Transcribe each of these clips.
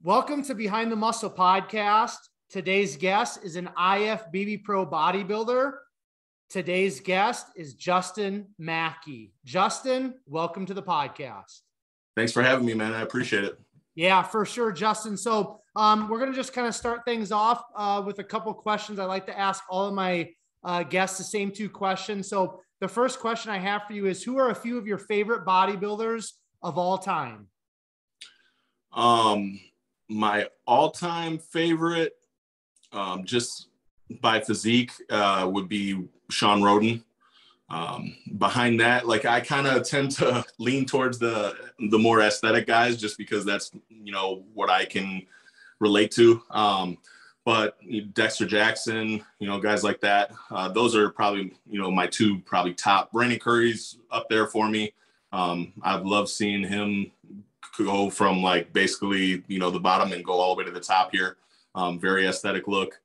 Welcome to Behind the Muscle podcast. Today's guest is an IFBB Pro bodybuilder. Today's guest is Justin Maki. Justin, welcome to the podcast. Thanks for having me, man. I appreciate it. Yeah, for sure, Justin. So we're going to just kind of start things off with a couple questions. I like to ask all of my guests the same two questions. So the first question I have for you is, who are a few of your favorite bodybuilders of all time? My all-time favorite, just by physique, would be Sean Roden. Behind that, like, I kind of tend to lean towards the more aesthetic guys, just because that's, what I can relate to. But Dexter Jackson, guys like that, those are probably, my two probably top. Brandon Curry's up there for me. I've loved seeing him go from basically, the bottom and go all the way to the top here. Very aesthetic look.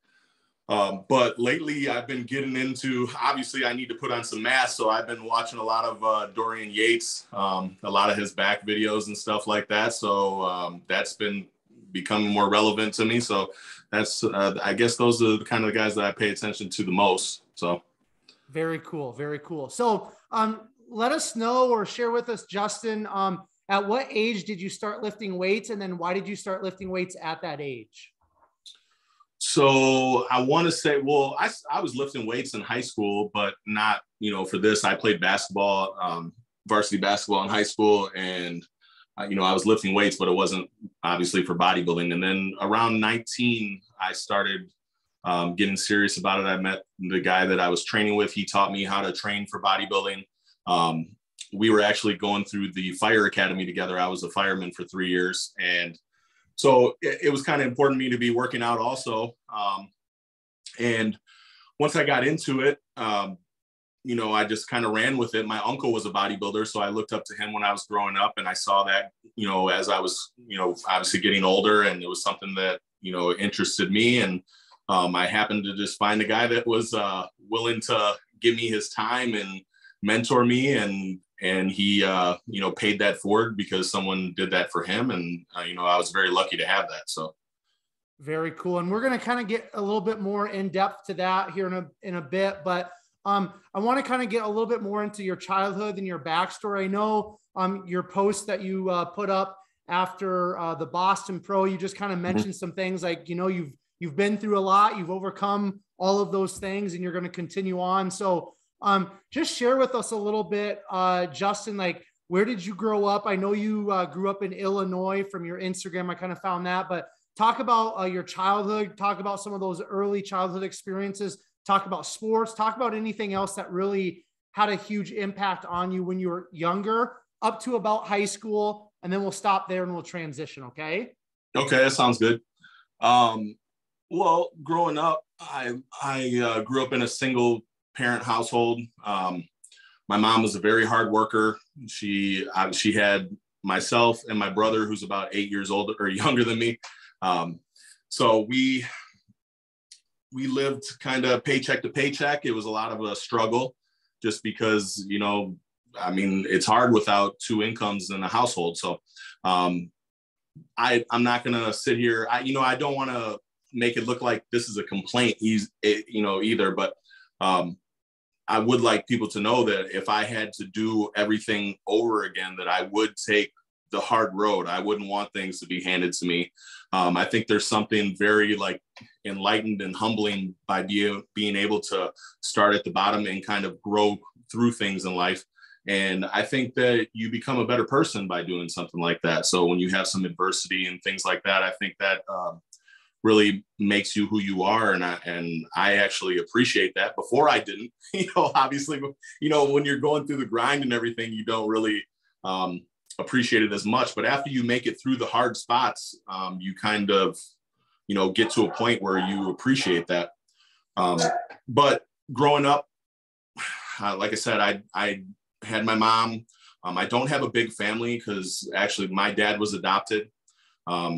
But lately I've been getting into, obviously I need to put on some mass. So I've been watching a lot of Dorian Yates, a lot of his back videos and stuff like that. So that's been becoming more relevant to me. So that's, I guess those are the kind of guys that I pay attention to the most. So. Very cool. Very cool. So let us know or share with us, Justin, at what age did you start lifting weights? And then why did you start lifting weights at that age? So I want to say, well, I was lifting weights in high school, but not, for this. I played basketball, varsity basketball in high school. And, I was lifting weights, but it wasn't obviously for bodybuilding. And then around 19, I started getting serious about it. I met the guy that I was training with. He taught me how to train for bodybuilding. We were actually going through the fire academy together. I was a fireman for 3 years. And so it was kind of important to me to be working out also. And once I got into it, I just kind of ran with it. My uncle was a bodybuilder, so I looked up to him when I was growing up, and I saw that, as I was, obviously getting older, and it was something that, interested me. And I happened to just find a guy that was willing to give me his time and mentor me, and he, paid that forward because someone did that for him. And, I was very lucky to have that. So. Very cool. And we're going to kind of get a little bit more in depth to that here in a bit, but I want to kind of get a little bit more into your childhood and your backstory. I know your post that you put up after the Boston Pro, you just kind of mentioned some things like, you've been through a lot, you've overcome all of those things, and you're going to continue on. So just share with us a little bit, Justin, where did you grow up? I know you grew up in Illinois from your Instagram. I kind of found that, but talk about your childhood, talk about some of those early childhood experiences, talk about sports, talk about anything else that really had a huge impact on you when you were younger up to about high school. And then we'll stop there and we'll transition. Okay. Okay. That sounds good. Well, growing up, I grew up in a single parent household. My mom was a very hard worker. She had myself and my brother, who's about 8 years older or younger than me. So we lived kind of paycheck to paycheck. It was a lot of a struggle just because, it's hard without two incomes in a household. So I'm not going to sit here. I don't want to make it look like this is a complaint, either, but I would like people to know that if I had to do everything over again, that I would take the hard road. I wouldn't want things to be handed to me. I think there's something very enlightened and humbling by being able to start at the bottom and kind of grow through things in life. And I think that you become a better person by doing something like that. So when you have some adversity and things like that, I think that really makes you who you are. And I actually appreciate that. Before I didn't, obviously, when you're going through the grind and everything, you don't really appreciate it as much. But after you make it through the hard spots, you kind of, get to a point where you appreciate that. But growing up, like I said, I had my mom. I don't have a big family because actually my dad was adopted.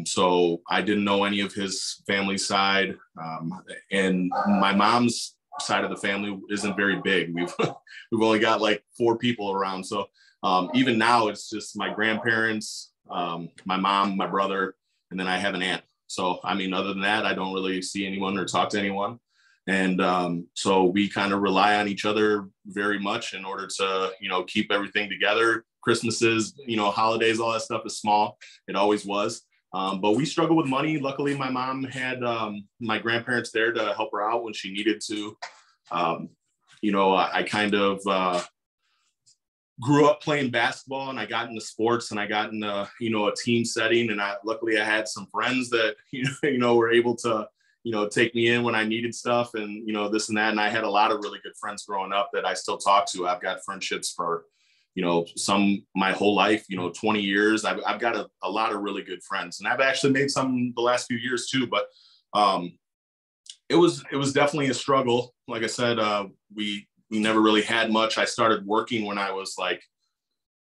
So I didn't know any of his family side. And my mom's side of the family isn't very big. We've only got 4 people around. So even now it's just my grandparents, my mom, my brother, and then I have an aunt. So, I mean, other than that, I don't really see anyone or talk to anyone. And so we kind of rely on each other very much in order to, you know, keep everything together. Christmases, you know, holidays, all that stuff is small. It always was. But we struggle with money. Luckily, my mom had my grandparents there to help her out when she needed to. You know, I kind of grew up playing basketball, and I got into sports, and I got into, you know, a team setting. And luckily I had some friends that, you know, were able to, you know, take me in when I needed stuff and, you know, this and that. And I had a lot of really good friends growing up that I still talk to. I've got friendships for, you know, some my whole life, you know, 20 years. I've got a lot of really good friends, and I've actually made some the last few years too. But it was definitely a struggle. Like I said, we never really had much. I started working when I was like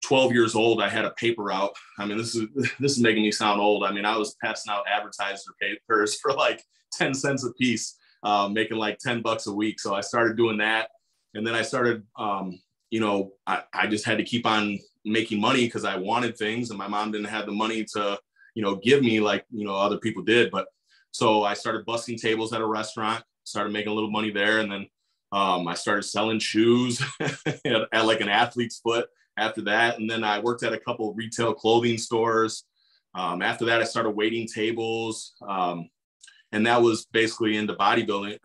12 years old. I had a paper out. I mean, this is making me sound old. I mean, I was passing out advertiser papers for like 10 cents a piece, making like $10 a week. So I started doing that. And then I started, you know, I just had to keep on making money because I wanted things, and my mom didn't have the money to, you know, give me like, you know, other people did. But so I started busting tables at a restaurant, started making a little money there. And then I started selling shoes at like an athlete's foot after that. And then I worked at a couple of retail clothing stores. After that, I started waiting tables. And that was basically into bodybuilding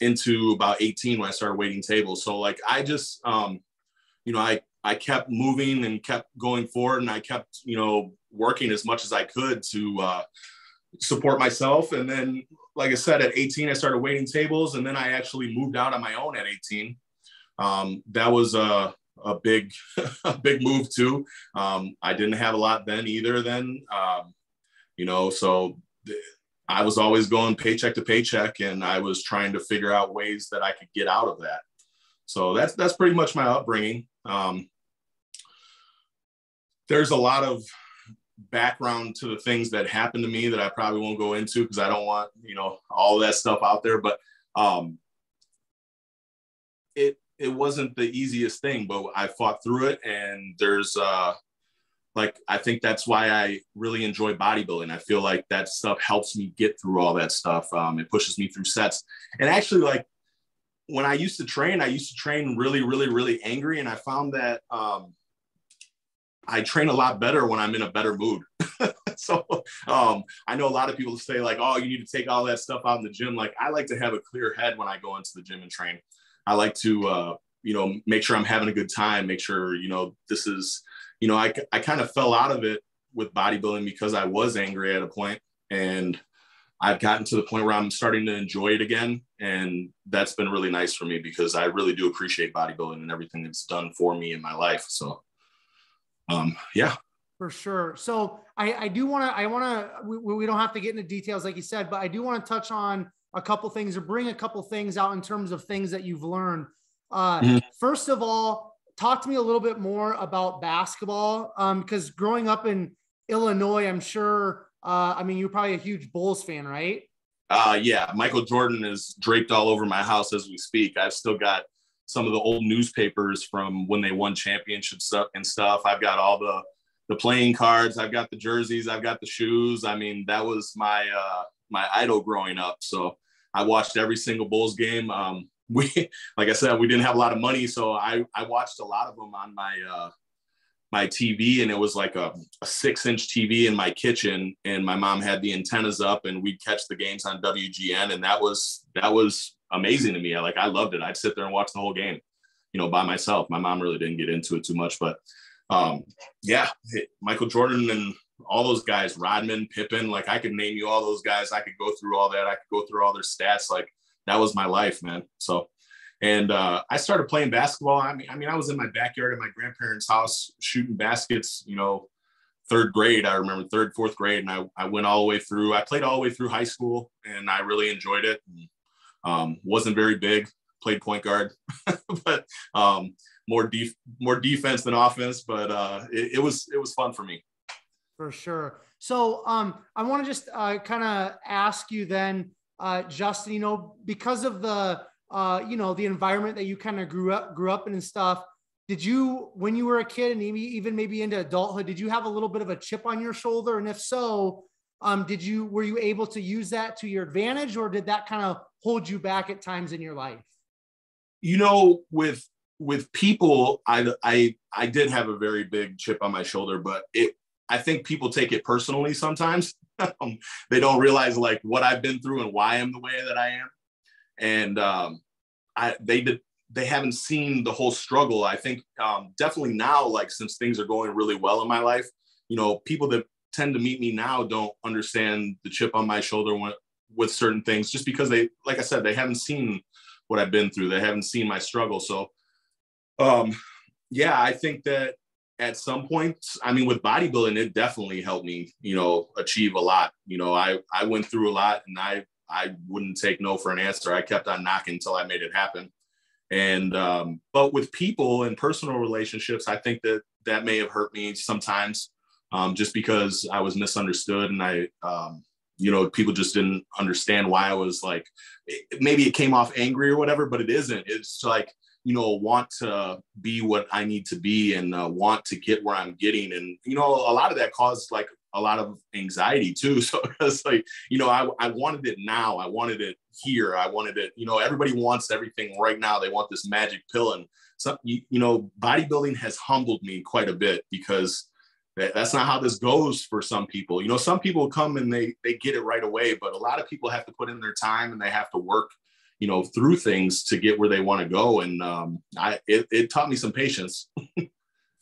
into about 18 when I started waiting tables. So like, I just, you know, I kept moving and kept going forward, and I kept, you know, working as much as I could to support myself. And then, like I said, at 18, I started waiting tables, and then I actually moved out on my own at 18. That was a big, a big move too. I didn't have a lot then either then, you know, so I was always going paycheck to paycheck, and I was trying to figure out ways that I could get out of that. So that's pretty much my upbringing. There's a lot of background to the things that happened to me that I probably won't go into because I don't want, you know, all of that stuff out there. But it wasn't the easiest thing, but I fought through it. And there's like, I think that's why I really enjoy bodybuilding. I feel like that stuff helps me get through all that stuff. It pushes me through sets. And actually, like, when I used to train really, really, really angry. And I found that I train a lot better when I'm in a better mood. So I know a lot of people say like, oh, you need to take all that stuff out in the gym. Like, I like to have a clear head when I go into the gym and train. I like to, you know, make sure I'm having a good time, make sure, you know, this is, you know, I kind of fell out of it with bodybuilding because I was angry at a point, and I've gotten to the point where I'm starting to enjoy it again. And that's been really nice for me because I really do appreciate bodybuilding and everything it's done for me in my life. So, yeah. For sure. So I do want to, we don't have to get into details like you said, but I do want to touch on a couple things or bring a couple things out in terms of things that you've learned. First of all, talk to me a little bit more about basketball. Because growing up in Illinois, I'm sure, I mean, you're probably a huge Bulls fan, right? Yeah. Michael Jordan is draped all over my house as we speak. I've still got some of the old newspapers from when they won championships and stuff. I've got all the playing cards. I've got the jerseys. I've got the shoes. I mean, that was my idol growing up. So I watched every single Bulls game. Like I said, we didn't have a lot of money. So I watched a lot of them on my TV, and it was like a 6-inch TV in my kitchen, and my mom had the antennas up, and we'd catch the games on WGN. And that was amazing to me. I loved it. I'd sit there and watch the whole game, you know, by myself. My mom really didn't get into it too much, but yeah, Michael Jordan and all those guys, Rodman, Pippen, like I could name you all those guys. I could go through all that. I could go through all their stats. Like, that was my life, man. So, and I started playing basketball. I mean, I was in my backyard at my grandparents' house shooting baskets, you know, third grade. I remember third, fourth grade. And I went all the way through. I played all the way through high school, and I really enjoyed it. Wasn't very big, played point guard, but more defense than offense. But it was fun for me. For sure. So I want to just kind of ask you then, Justin, you know, because of the, you know, the environment that you kind of grew up in and stuff, when you were a kid and even maybe into adulthood, did you have a little bit of a chip on your shoulder? And if so, were you able to use that to your advantage, or did that kind of hold you back at times in your life? You know, with people, I did have a very big chip on my shoulder, but I think people take it personally sometimes. They don't realize like what I've been through and why I'm the way that I am. And they haven't seen the whole struggle. I think definitely now, like since things are going really well in my life, you know, people that tend to meet me now don't understand the chip on my shoulder with certain things, just because they, like I said, they haven't seen what I've been through. They haven't seen my struggle. So yeah, I think that at some point, I mean, with bodybuilding, it definitely helped me, you know, achieve a lot. You know, I went through a lot, and I wouldn't take no for an answer. I kept on knocking until I made it happen. And, but with people and personal relationships, I think that may have hurt me sometimes, just because I was misunderstood, and you know, people just didn't understand why I was like, maybe it came off angry or whatever, but it isn't. It's like, you know, want to be what I need to be, and want to get where I'm getting. And, you know, a lot of that caused like a lot of anxiety too. So it's like, you know, I wanted it now. I wanted it here. I wanted it, you know, everybody wants everything right now. They want this magic pill. And so, you know, bodybuilding has humbled me quite a bit, because that's not how this goes for some people. You know, some people come and they get it right away, but a lot of people have to put in their time, and they have to work, you know, through things to get where they want to go. And it taught me some patience.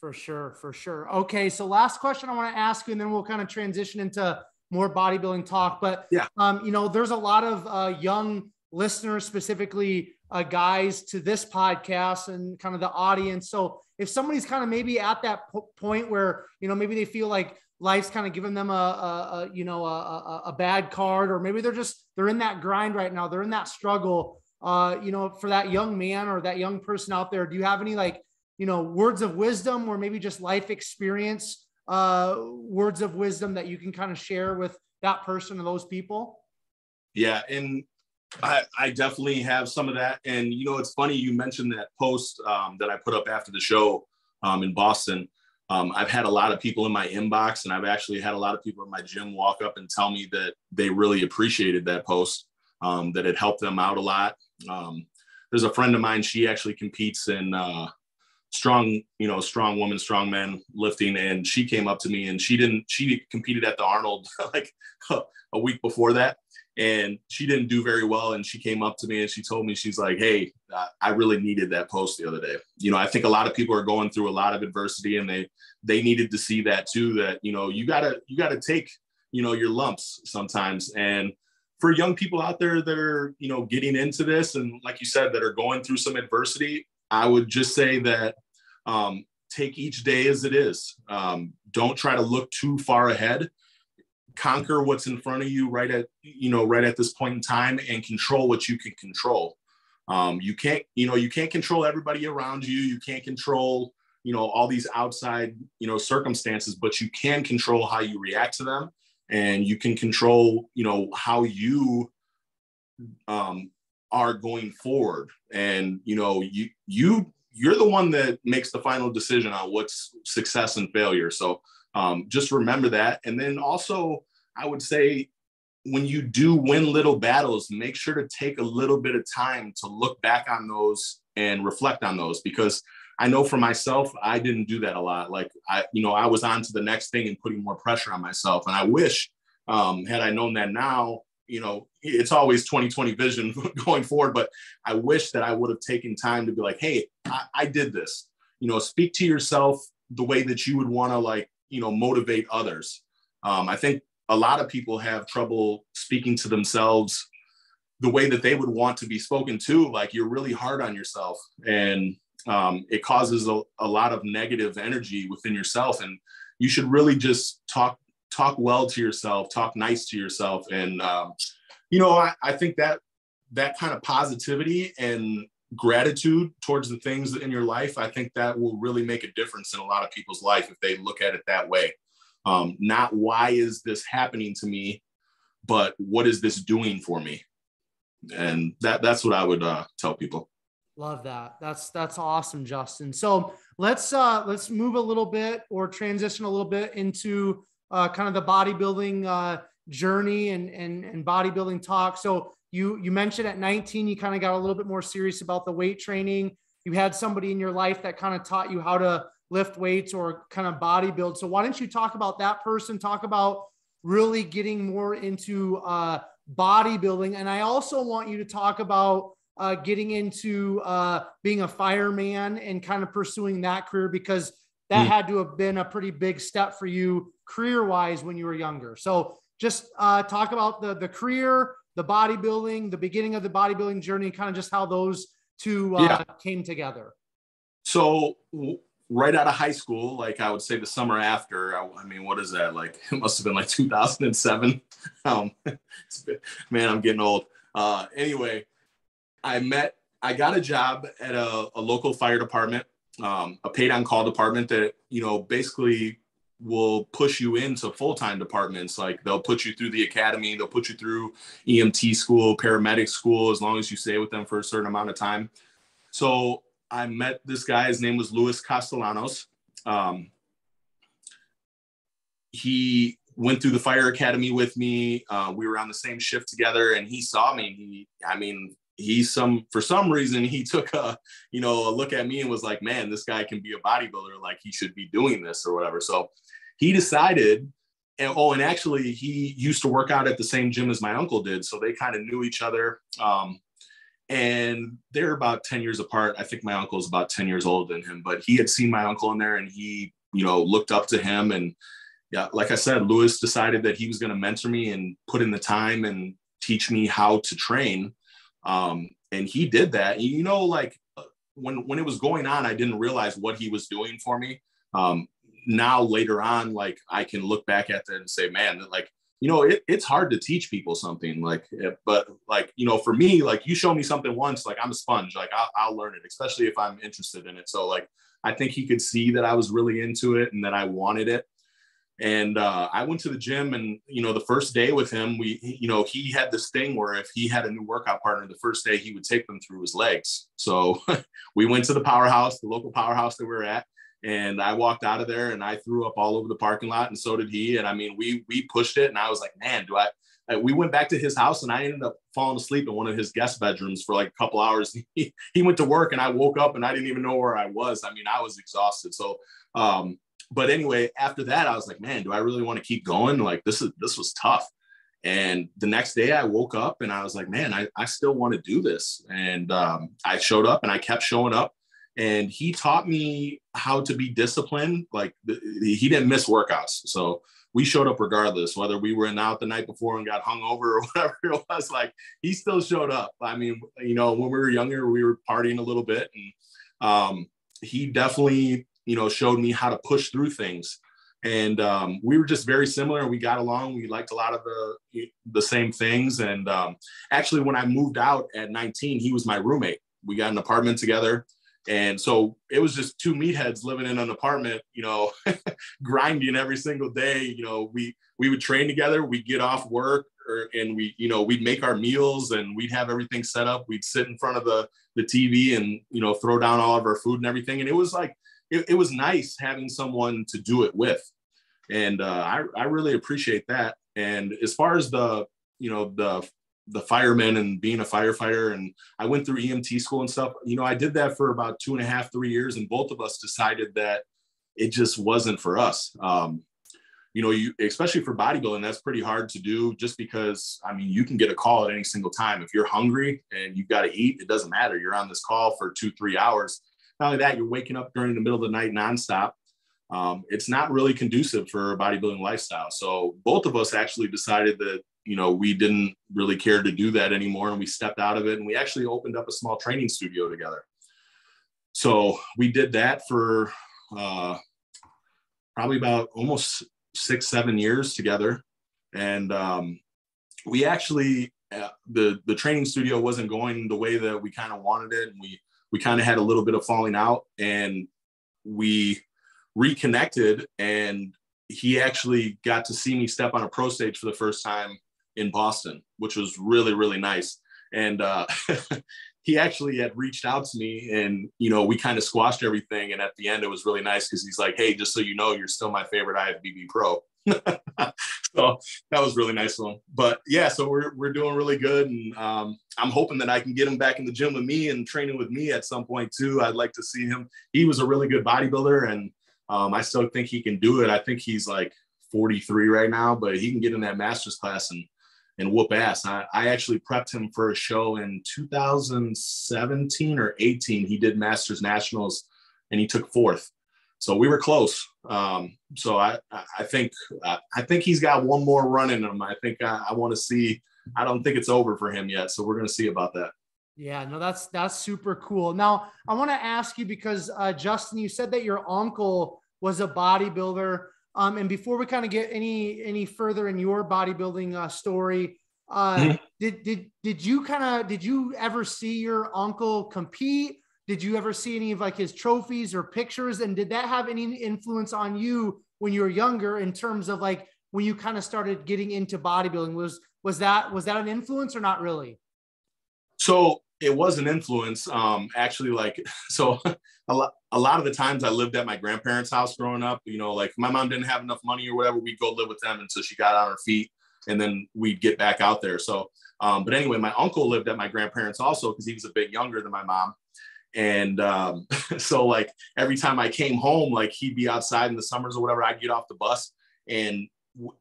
For sure. For sure. Okay. So last question I want to ask you, and then we'll kind of transition into more bodybuilding talk. But, yeah, you know, there's a lot of young listeners, specifically guys to this podcast and kind of the audience. So if somebody's kind of maybe at that point where, you know, maybe they feel like life's kind of giving them a bad card, or maybe they're in that grind right now, they're in that struggle, you know, for that young man or that young person out there, do you have any, like, you know, words of wisdom, or maybe just life experience, words of wisdom that you can kind of share with that person or those people? Yeah. And I definitely have some of that. And, you know, it's funny you mentioned that post that I put up after the show in Boston. I've had a lot of people in my inbox, and I've actually had a lot of people in my gym walk up and tell me that they really appreciated that post, that it helped them out a lot. There's a friend of mine, she actually competes in strong woman, strong men lifting. And she came up to me, and she competed at the Arnold like a week before that. And she didn't do very well. And she came up to me and she told me, she's like, hey, I really needed that post the other day. You know, I think a lot of people are going through a lot of adversity, and they needed to see that too, that, you know, you gotta take, you know, your lumps sometimes. And for young people out there that are, you know, getting into this, and like you said, that are going through some adversity, I would just say that take each day as it is. Don't try to look too far ahead. Conquer what's in front of you right at this point in time, and control what you can control. You can't control everybody around you. You can't control, you know, all these outside, you know, circumstances, but you can control how you react to them, and you can control, you know, how you are going forward. And, you know, you're the one that makes the final decision on what's success and failure. So just remember that. And then also, I would say, when you do win little battles, make sure to take a little bit of time to look back on those and reflect on those, because I know for myself, I didn't do that a lot. Like I was on to the next thing and putting more pressure on myself. And I wish, had I known that now, you know, it's always 20/20 vision going forward, but I wish that I would have taken time to be like, hey, I did this. You know, speak to yourself the way that you would want to, like, you know, motivate others. I think a lot of people have trouble speaking to themselves the way that they would want to be spoken to. Like, you're really hard on yourself, and it causes a lot of negative energy within yourself. And you should really just talk well to yourself, talk nice to yourself. And, you know, I think that kind of positivity and gratitude towards the things in your life, I think that will really make a difference in a lot of people's life if they look at it that way. Not why is this happening to me, but what is this doing for me? And that's what I would tell people. Love that. That's awesome, Justin. So let's move a little bit or transition a little bit into kind of the bodybuilding journey and bodybuilding talk. So you mentioned at 19, you kind of got a little bit more serious about the weight training. You had somebody in your life that kind of taught you how to lift weights or kind of bodybuild. So why don't you talk about that person, talk about really getting more into bodybuilding. And I also want you to talk about getting into being a fireman and kind of pursuing that career, because that had to have been a pretty big step for you career-wise when you were younger. So just talk about the career, the bodybuilding, the beginning of the bodybuilding journey, kind of just how those two came together. So right out of high school, like I would say the summer after, I mean, what is that? Like, it must have been like 2007. Man, I'm getting old. Anyway, I got a job at a local fire department, a paid on call department that, basically will push you into full-time departments. Like they'll put you through the academy, they'll put you through EMT school, paramedic school, as long as you stay with them for a certain amount of time. So I met this guy, his name was Luis Castellanos. He went through the fire academy with me. We were on the same shift together, and he saw me. For some reason, he took a look at me and was like, man, this guy can be a bodybuilder. Like he should be doing this or whatever. So he decided, and actually he used to work out at the same gym as my uncle did. So they kind of knew each other. And they're about 10 years apart. I think my uncle is about 10 years older than him, but he had seen my uncle in there, and he, looked up to him. And yeah, like I said, Lewis decided that he was going to mentor me and put in the time and teach me how to train. And he did that. Like when it was going on, I didn't realize what he was doing for me. Now later on, like I can look back at that and say, man, like, it's hard to teach people something, like, but like, for me, like you show me something once, like I'm a sponge, like I'll learn it, especially if I'm interested in it. So like, I think he could see that I was really into it and that I wanted it. And I went to the gym, and, the first day with him, he had this thing where if he had a new workout partner, the first day he would take them through his legs. So we went to the powerhouse, the local powerhouse that we were at. And I walked out of there and I threw up all over the parking lot, and so did he. And I mean, we pushed it, and I was like, man, we went back to his house, and I ended up falling asleep in one of his guest bedrooms for like a couple hours. He went to work, and I woke up and I didn't even know where I was. I mean, I was exhausted. So, but anyway, after that, I was like, man, do I really want to keep going? Like, this was tough. And the next day I woke up and I was like, man, I still want to do this. And I showed up, and I kept showing up. And he taught me how to be disciplined. Like he didn't miss workouts. So we showed up regardless, whether we were out the night before and got hungover or whatever it was. Like he still showed up. I mean, when we were younger, we were partying a little bit, and he definitely, showed me how to push through things. And we were just very similar. We got along. We liked a lot of the same things. And actually, when I moved out at 19, he was my roommate. We got an apartment together. And so it was just two meatheads living in an apartment, grinding every single day. We would train together. We'd get off work, and we'd make our meals, and we'd have everything set up. We'd sit in front of the TV and, throw down all of our food and everything. And it was like, it was nice having someone to do it with. And I really appreciate that. And as far as the firemen and being a firefighter, and I went through EMT school and stuff, I did that for about 2.5, 3 years. And both of us decided that it just wasn't for us. Especially for bodybuilding, that's pretty hard to do, just because, I mean, you can get a call at any single time. If you're hungry and you've got to eat, it doesn't matter. You're on this call for 2-3 hours. Not only that, you're waking up during the middle of the night nonstop. It's not really conducive for a bodybuilding lifestyle. So both of us actually decided that, we didn't really care to do that anymore. And we stepped out of it, and we actually opened up a small training studio together. So we did that for probably about almost 6-7 years together. And we actually, the training studio wasn't going the way that we kind of wanted it. And we kind of had a little bit of falling out, and we reconnected, and he actually got to see me step on a pro stage for the first time in Boston, which was really, really nice. And he actually had reached out to me, and, you know, we kind of squashed everything. And at the end, it was really nice because he's like, hey, just so you know, you're still my favorite IFBB Pro. So that was really nice of him. But yeah, so we're doing really good. And I'm hoping that I can get him back in the gym with me and training with me at some point too. I'd like to see him. He was a really good bodybuilder, and I still think he can do it. I think he's like 43 right now, but he can get in that master's class and whoop ass. I actually prepped him for a show in 2017 or 18. He did Masters Nationals and he took 4th. So we were close. So I think he's got one more run in him. I think I want to see. I don't think it's over for him yet. So we're going to see about that. Yeah, no, that's super cool. Now I want to ask you, because Justin, you said that your uncle was a bodybuilder. And before we kind of get any further in your bodybuilding story, did you ever see your uncle compete? Did you ever see any of like his trophies or pictures? And did that have any influence on you when you were younger in terms of like when you kind of started getting into bodybuilding? Was that an influence or not really? So it was an influence. Actually, like, so a lot of the times I lived at my grandparents' house growing up. You know, like my mom didn't have enough money or whatever. We'd go live with them until she got on her feet, and then we'd get back out there. So, but anyway, my uncle lived at my grandparents' also because he was a bit younger than my mom. And so like every time I came home, like he'd be outside in the summers or whatever, I'd get off the bus and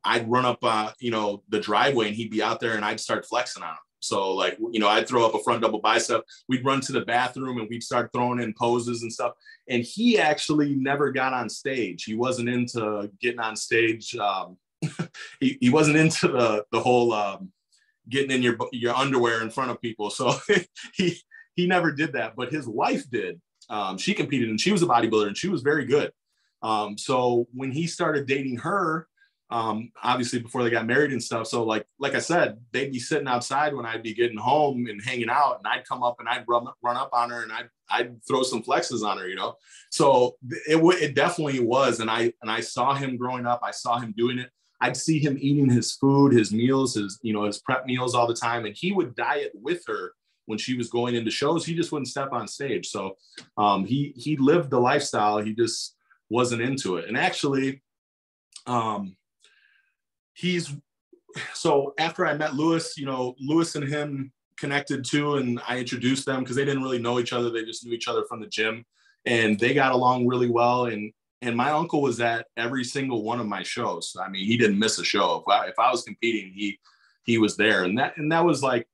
I'd run up, you know, the driveway, and he'd be out there and I'd start flexing on him. So like, you know, I'd throw up a front double bicep. We'd run to the bathroom and we'd start throwing in poses and stuff. And he actually never got on stage. He wasn't into getting on stage. He wasn't into the whole getting in your underwear in front of people. So he never did that, but his wife did. She competed and she was a bodybuilder and she was very good. So when he started dating her, obviously before they got married and stuff. So like I said, they'd be sitting outside when I'd be getting home and hanging out, and I'd come up and I'd run up on her and I'd throw some flexes on her, you know? So it definitely was. And I saw him growing up. I saw him doing it. I'd see him eating his food, his meals, his prep meals all the time. And he would diet with her when she was going into shows. He just wouldn't step on stage. So he lived the lifestyle. He just wasn't into it. And actually, so after I met Lewis, you know, Lewis and him connected too. And I introduced them because they didn't really know each other. They just knew each other from the gym, and they got along really well. And my uncle was at every single one of my shows. I mean, he didn't miss a show. If I was competing, he was there. And that was like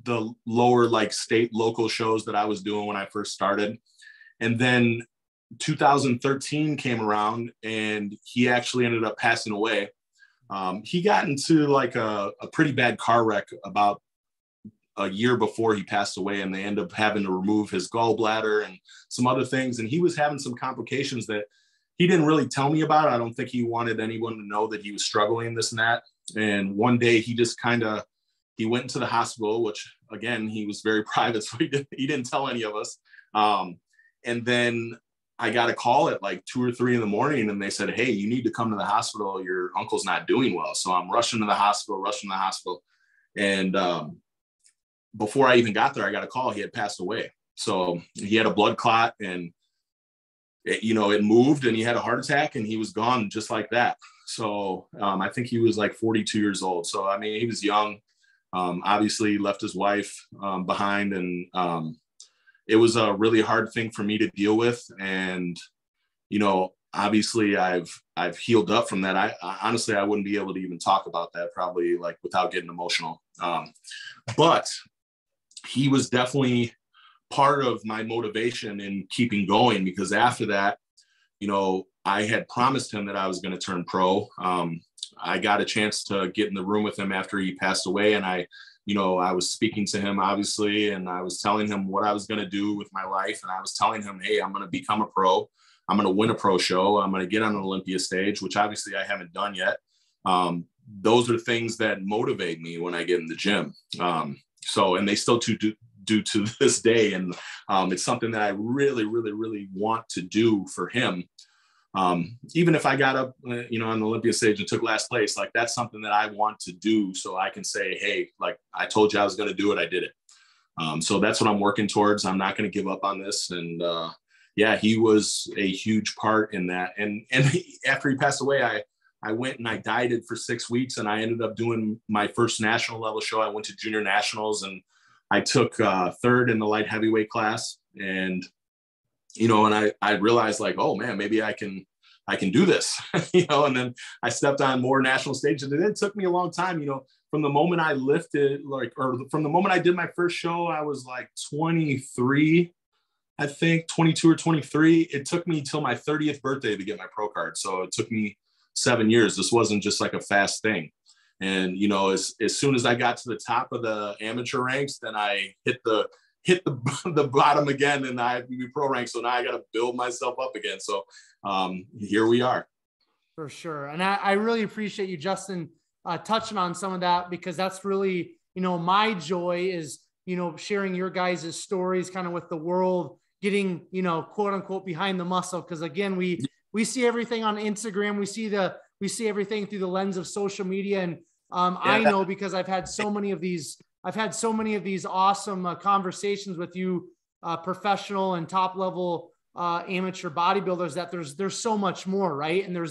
the lower, like state, local shows that I was doing when I first started. And then 2013 came around and he actually ended up passing away. He got into like a pretty bad car wreck about a year before he passed away, and they ended up having to remove his gallbladder and some other things. And he was having some complications that he didn't really tell me about. I don't think he wanted anyone to know that he was struggling, this and that. And one day he just he went into the hospital, which again, he was very private, so he didn't tell any of us. And then I got a call at like 2 or 3 in the morning, and they said, hey, you need to come to the hospital. Your uncle's not doing well. So I'm rushing to the hospital. And before I even got there, I got a call. He had passed away. So he had a blood clot, and it moved, and he had a heart attack, and he was gone just like that. So I think he was like 42 years old. So, I mean, he was young, obviously left his wife behind, and it was a really hard thing for me to deal with. And, obviously I've healed up from that. I honestly, I wouldn't be able to even talk about that probably like without getting emotional. But he was definitely part of my motivation in keeping going, because after that, I had promised him that I was going to turn pro. I got a chance to get in the room with him after he passed away. And I was speaking to him, obviously, and I was telling him what I was going to do with my life. And I was telling him, hey, I'm going to become a pro. I'm going to win a pro show. I'm going to get on an Olympia stage, which obviously I haven't done yet. Those are things that motivate me when I get in the gym. And they still do to this day. And it's something that I really, really, really want to do for him. Even if I got up, on the Olympia stage and took last place, like that's something that I want to do. So I can say, hey, like I told you I was going to do it. I did it. So that's what I'm working towards. I'm not going to give up on this. And yeah, he was a huge part in that. And after he passed away, I went and I dieted for 6 weeks, and I ended up doing my first national level show. I went to junior nationals, and I took third in the light heavyweight class. And, you know, and I realized, like, oh man, maybe I can do this, you know. And then I stepped on more national stages, and it took me a long time, you know, from the moment I lifted, or from the moment I did my first show, I was like 23, I think 22 or 23. It took me till my 30th birthday to get my pro card. So it took me 7 years. This wasn't just like a fast thing. And, you know, as soon as I got to the top of the amateur ranks, then I hit the bottom again in the IFBB Pro rank. So now I got to build myself up again. So here we are. For sure. And I really appreciate you, Justin, touching on some of that, because that's really, you know, my joy is, you know, sharing your guys' stories kind of with the world, getting, you know, quote unquote behind the muscle. Cause again, we see everything on Instagram. We see everything through the lens of social media. And I know, because I've had so many of these awesome conversations with you, professional and top level amateur bodybuilders, that there's so much more, right? And there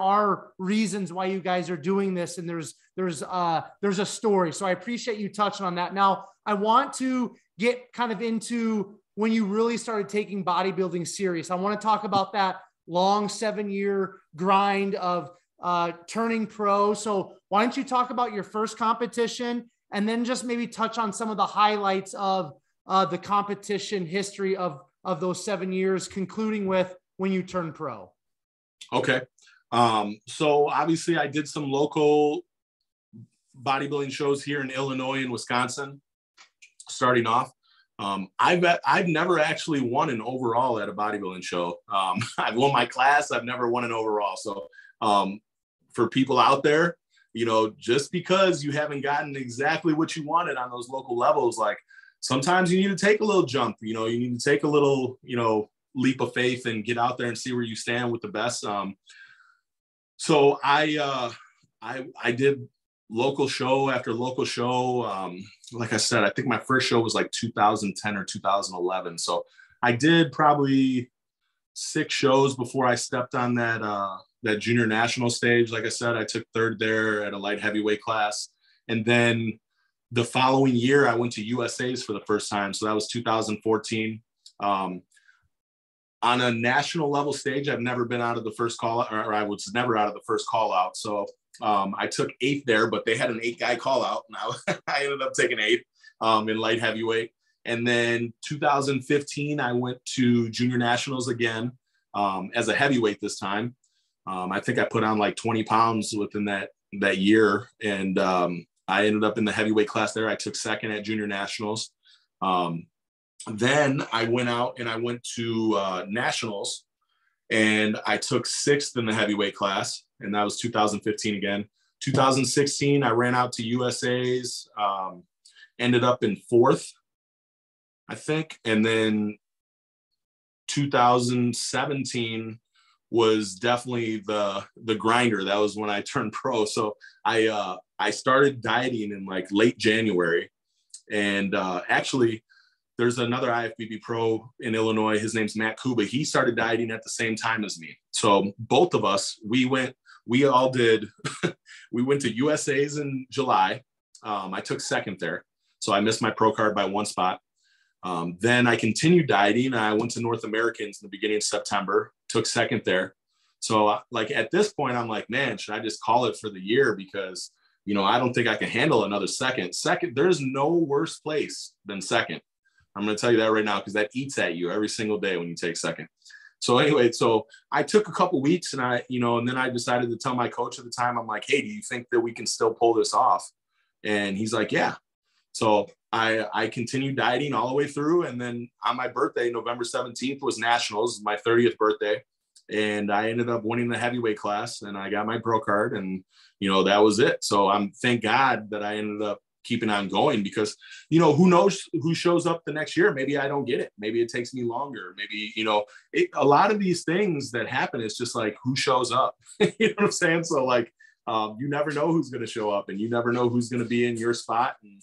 are reasons why you guys are doing this, and there's a story. So I appreciate you touching on that. Now I want to get kind of into when you really started taking bodybuilding serious. I want to talk about that long 7-year grind of turning pro. So why don't you talk about your first competition, and then just maybe touch on some of the highlights of the competition history of those 7 years, concluding with when you turned pro. Okay. So obviously I did some local bodybuilding shows here in Illinois and Wisconsin, starting off. I've never actually won an overall at a bodybuilding show. I've won my class. I've never won an overall. So for people out there, you know, just because you haven't gotten exactly what you wanted on those local levels, like sometimes you need to take a little jump, you know, you need to take a little, you know, leap of faith and get out there and see where you stand with the best. So I did local show after local show. Like I said, I think my first show was like 2010 or 2011. So I did probably 6 shows before I stepped on that junior national stage. Like I said, I took third there at a light heavyweight class. And then the following year, I went to USA's for the first time. So that was 2014. On a national level stage, I've never been out of the first call, or I was never out of the first call out. So I took 8th there, but they had an 8-guy call out. And I ended up taking 8th in light heavyweight. And then 2015, I went to junior nationals again as a heavyweight this time. I think I put on like 20 pounds within that year. And I ended up in the heavyweight class there. I took 2nd at junior nationals. Then I went out and I went to nationals, and I took 6th in the heavyweight class. And that was 2015 again. 2016, I ran out to USA's, ended up in 4th, I think. And then 2017 was definitely the grinder. That was when I turned pro. So I started dieting in like late January. And actually, there's another IFBB Pro in Illinois. His name's Matt Kuba. He started dieting at the same time as me. So both of us, we went to USA's in July. I took 2nd there. So I missed my pro card by 1 spot. Then I continued dieting. I went to North Americans in the beginning of September, took 2nd there. So like at this point, I'm like, man, should I just call it for the year? Because, you know, I don't think I can handle another 2nd. There's no worse place than 2nd. I'm going to tell you that right now, because that eats at you every single day when you take 2nd. So anyway, so I took a couple weeks, and and then I decided to tell my coach at the time, I'm like, hey, do you think that we can still pull this off? And he's like, yeah. So I continued dieting all the way through. And then on my birthday, November 17th was nationals, my 30th birthday. And I ended up winning the heavyweight class, and I got my pro card, and, you know, that was it. So thank God that I ended up keeping on going, because, you know, who knows who shows up the next year? Maybe I don't get it. Maybe it takes me longer. Maybe, you know, a lot of these things that happen, it's just like, who shows up? You know what I'm saying? So like, you never know who's going to show up, and you never know who's going to be in your spot. And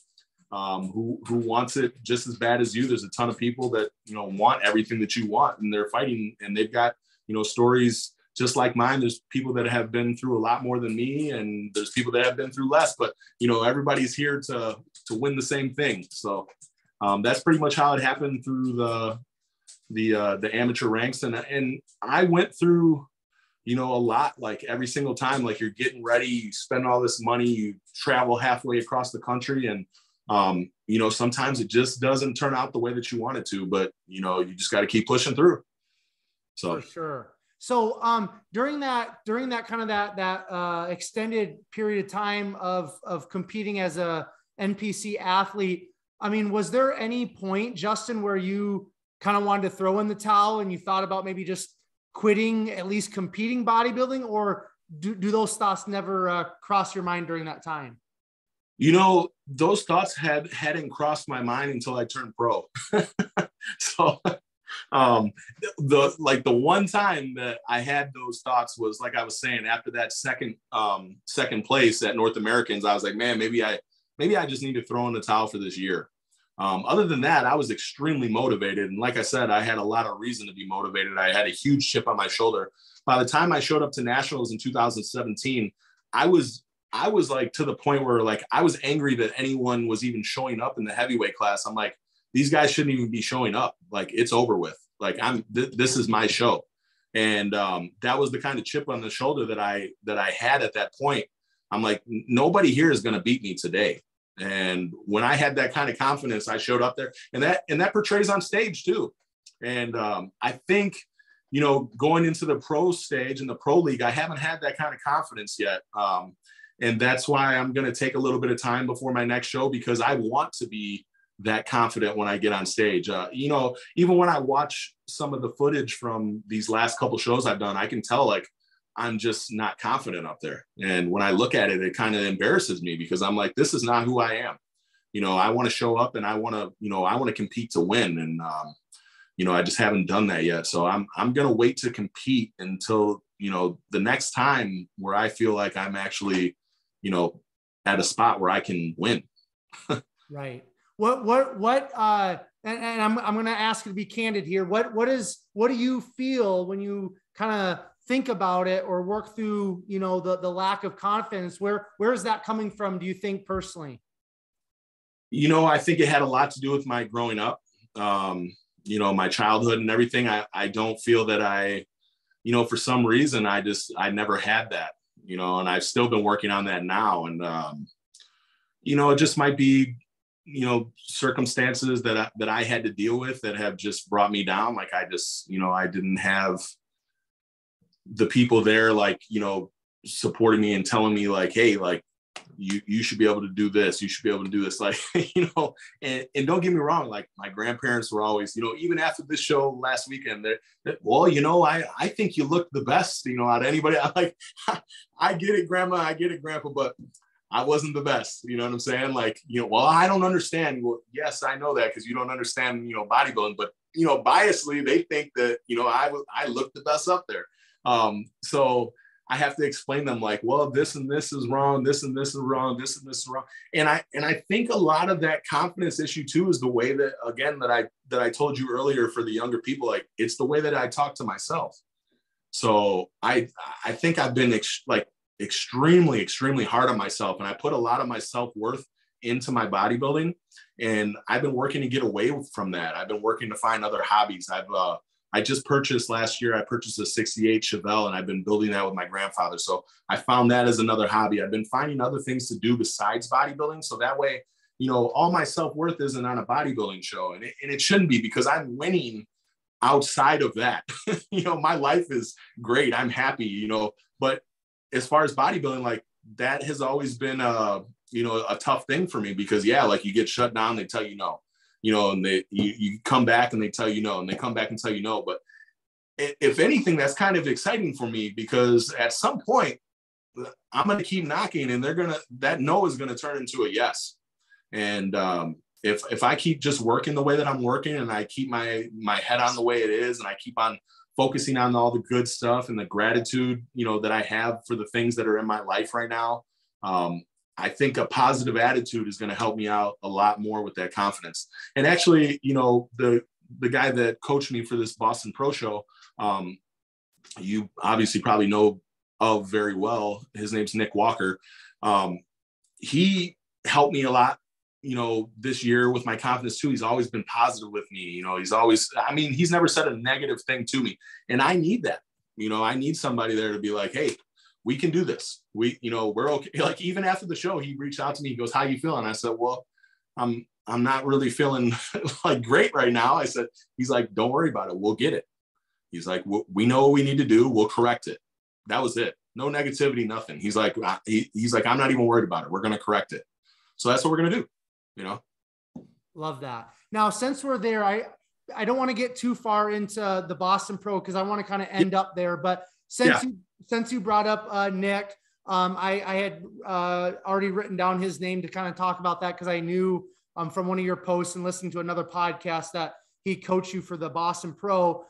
who wants it just as bad as you. There's a ton of people that, want everything that you want, and they're fighting, and they've got, stories just like mine. There's people that have been through a lot more than me, and there's people that have been through less, but, everybody's here to win the same thing. So that's pretty much how it happened through the amateur ranks. And I went through, a lot, like every single time, like you're getting ready, you spend all this money, you travel halfway across the country, and sometimes it just doesn't turn out the way that you want it to, but you just got to keep pushing through. So for sure. So during that kind of that extended period of time of competing as a NPC athlete, I mean, was there any point, Justin, where you kind of wanted to throw in the towel and you thought about maybe just quitting at least competing bodybuilding, or do those thoughts never cross your mind during that time? Those thoughts hadn't crossed my mind until I turned pro. So the one time that I had those thoughts was, like I was saying, after that second place at North Americans, I was like, man, maybe I just need to throw in the towel for this year. Other than that, I was extremely motivated. And like I said, I had a lot of reason to be motivated. I had a huge chip on my shoulder. By the time I showed up to nationals in 2017, I was like to the point where, like, I was angry that anyone was even showing up in the heavyweight class. I'm like, these guys shouldn't even be showing up. Like, it's over with. Like, this is my show. And that was the kind of chip on the shoulder that I had at that point. I'm like, nobody here is going to beat me today. And when I had that kind of confidence, I showed up there, and that portrays on stage too. And I think, going into the pro stage and the pro league, I haven't had that kind of confidence yet. And that's why I'm going to take a little bit of time before my next show, because I want to be that confident when I get on stage. Even when I watch some of the footage from these last couple shows I've done, I can tell, like, I'm just not confident up there. And when I look at it, it kind of embarrasses me, because I'm like, this is not who I am. I want to show up, and I want to compete to win. And, I just haven't done that yet. So I'm going to wait to compete until, the next time where I feel like I'm actually, at a spot where I can win. Right. And I'm going to ask you to be candid here. What do you feel when you kind of think about it or work through, the lack of confidence? Where is that coming from, do you think, personally? I think it had a lot to do with my growing up, my childhood and everything. I don't feel that I, for some reason, I never had that, and I've still been working on that now. And, it just might be, circumstances that I had to deal with that have just brought me down. Like, I just, I didn't have the people there, like, supporting me and telling me, like, hey, like, you should be able to do this. You should be able to do this. Like, and don't get me wrong. Like, my grandparents were always, even after this show last weekend, well, I think you look the best, out of anybody. I'm like, I get it, Grandma. I get it, Grandpa. But I wasn't the best. You know what I'm saying? Like, well, I don't understand. Well, yes, I know that, because you don't understand, bodybuilding. But, biasly, they think that, I look the best up there. So I have to explain them, like, well, this and this is wrong, this and this is wrong, this and this is wrong. And I think a lot of that confidence issue too is the way that, again, that I told you earlier, for the younger people, like, it's the way that I talk to myself. So I think I've been extremely, extremely hard on myself, and I put a lot of my self-worth into my bodybuilding, and I've been working to get away from that. I've been working to find other hobbies. I just purchased last year, I purchased a 68 Chevelle, and I've been building that with my grandfather. So I found that as another hobby. I've been finding other things to do besides bodybuilding. So that way, all my self-worth isn't on a bodybuilding show, and it shouldn't be, because I'm winning outside of that. My life is great. I'm happy, but as far as bodybuilding, like, that has always been a tough thing for me, because like, you get shut down, they tell you no. And you come back and they tell you no, and they come back and tell you no. But if anything, that's kind of exciting for me, because at some point I'm going to keep knocking, and that no is going to turn into a yes. And if I keep just working the way that I'm working, and I keep my head on the way it is, and I keep on focusing on all the good stuff and the gratitude, that I have for the things that are in my life right now, I think a positive attitude is going to help me out a lot more with that confidence. And actually, you know, the guy that coached me for this Boston Pro show, you obviously probably know of very well. His name's Nick Walker. He helped me a lot, you know, this year with my confidence too. He's always been positive with me. You know, he's never said a negative thing to me. And I need that. You know, I need somebody there to be like, hey, we can do this. We're okay. Like, even after the show, he reached out to me. He goes, how you feeling? I said, well, I'm not really feeling like great right now. He's like, don't worry about it. We'll get it. He's like, we know what we need to do. We'll correct it. That was it. No negativity, nothing. He's like, I'm not even worried about it. We're going to correct it. So that's what we're going to do. You know? Love that. Now, since we're there, I don't want to get too far into the Boston Pro, because I want to kind of end up there, but since you brought up Nick, I had already written down his name to kind of talk about that, because I knew from one of your posts and listening to another podcast that he coached you for the Boston Pro.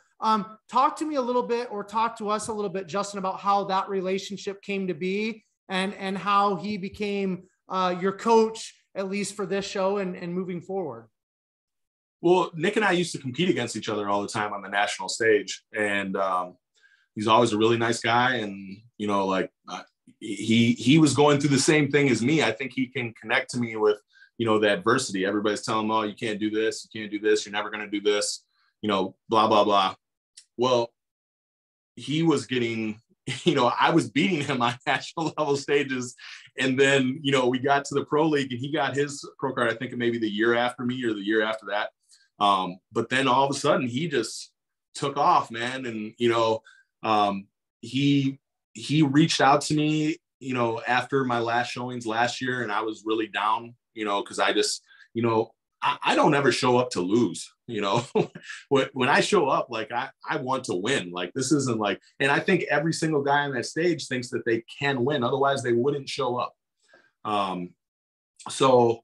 Talk to me a little bit, or talk to us a little bit, Justin, about how that relationship came to be, and how he became your coach, at least for this show and moving forward. Well, Nick and I used to compete against each other all the time on the national stage, and he's always a really nice guy. And, you know, like he was going through the same thing as me. I think he can connect to me with, you know, the adversity. Everybody's telling him, oh, you can't do this. You can't do this. You're never going to do this, you know, blah, blah, blah. Well, he was getting, you know, I was beating him on national level stages. And then, you know, we got to the pro league and he got his pro card, I think maybe the year after me or the year after that. But then all of a sudden he just took off, man. And, you know, he reached out to me, you know, after my last showings last year, and I was really down, you know, cause I just, you know, I don't ever show up to lose, you know. When I show up, like I want to win. Like, this isn't like, and I think every single guy on that stage thinks that they can win. Otherwise they wouldn't show up. So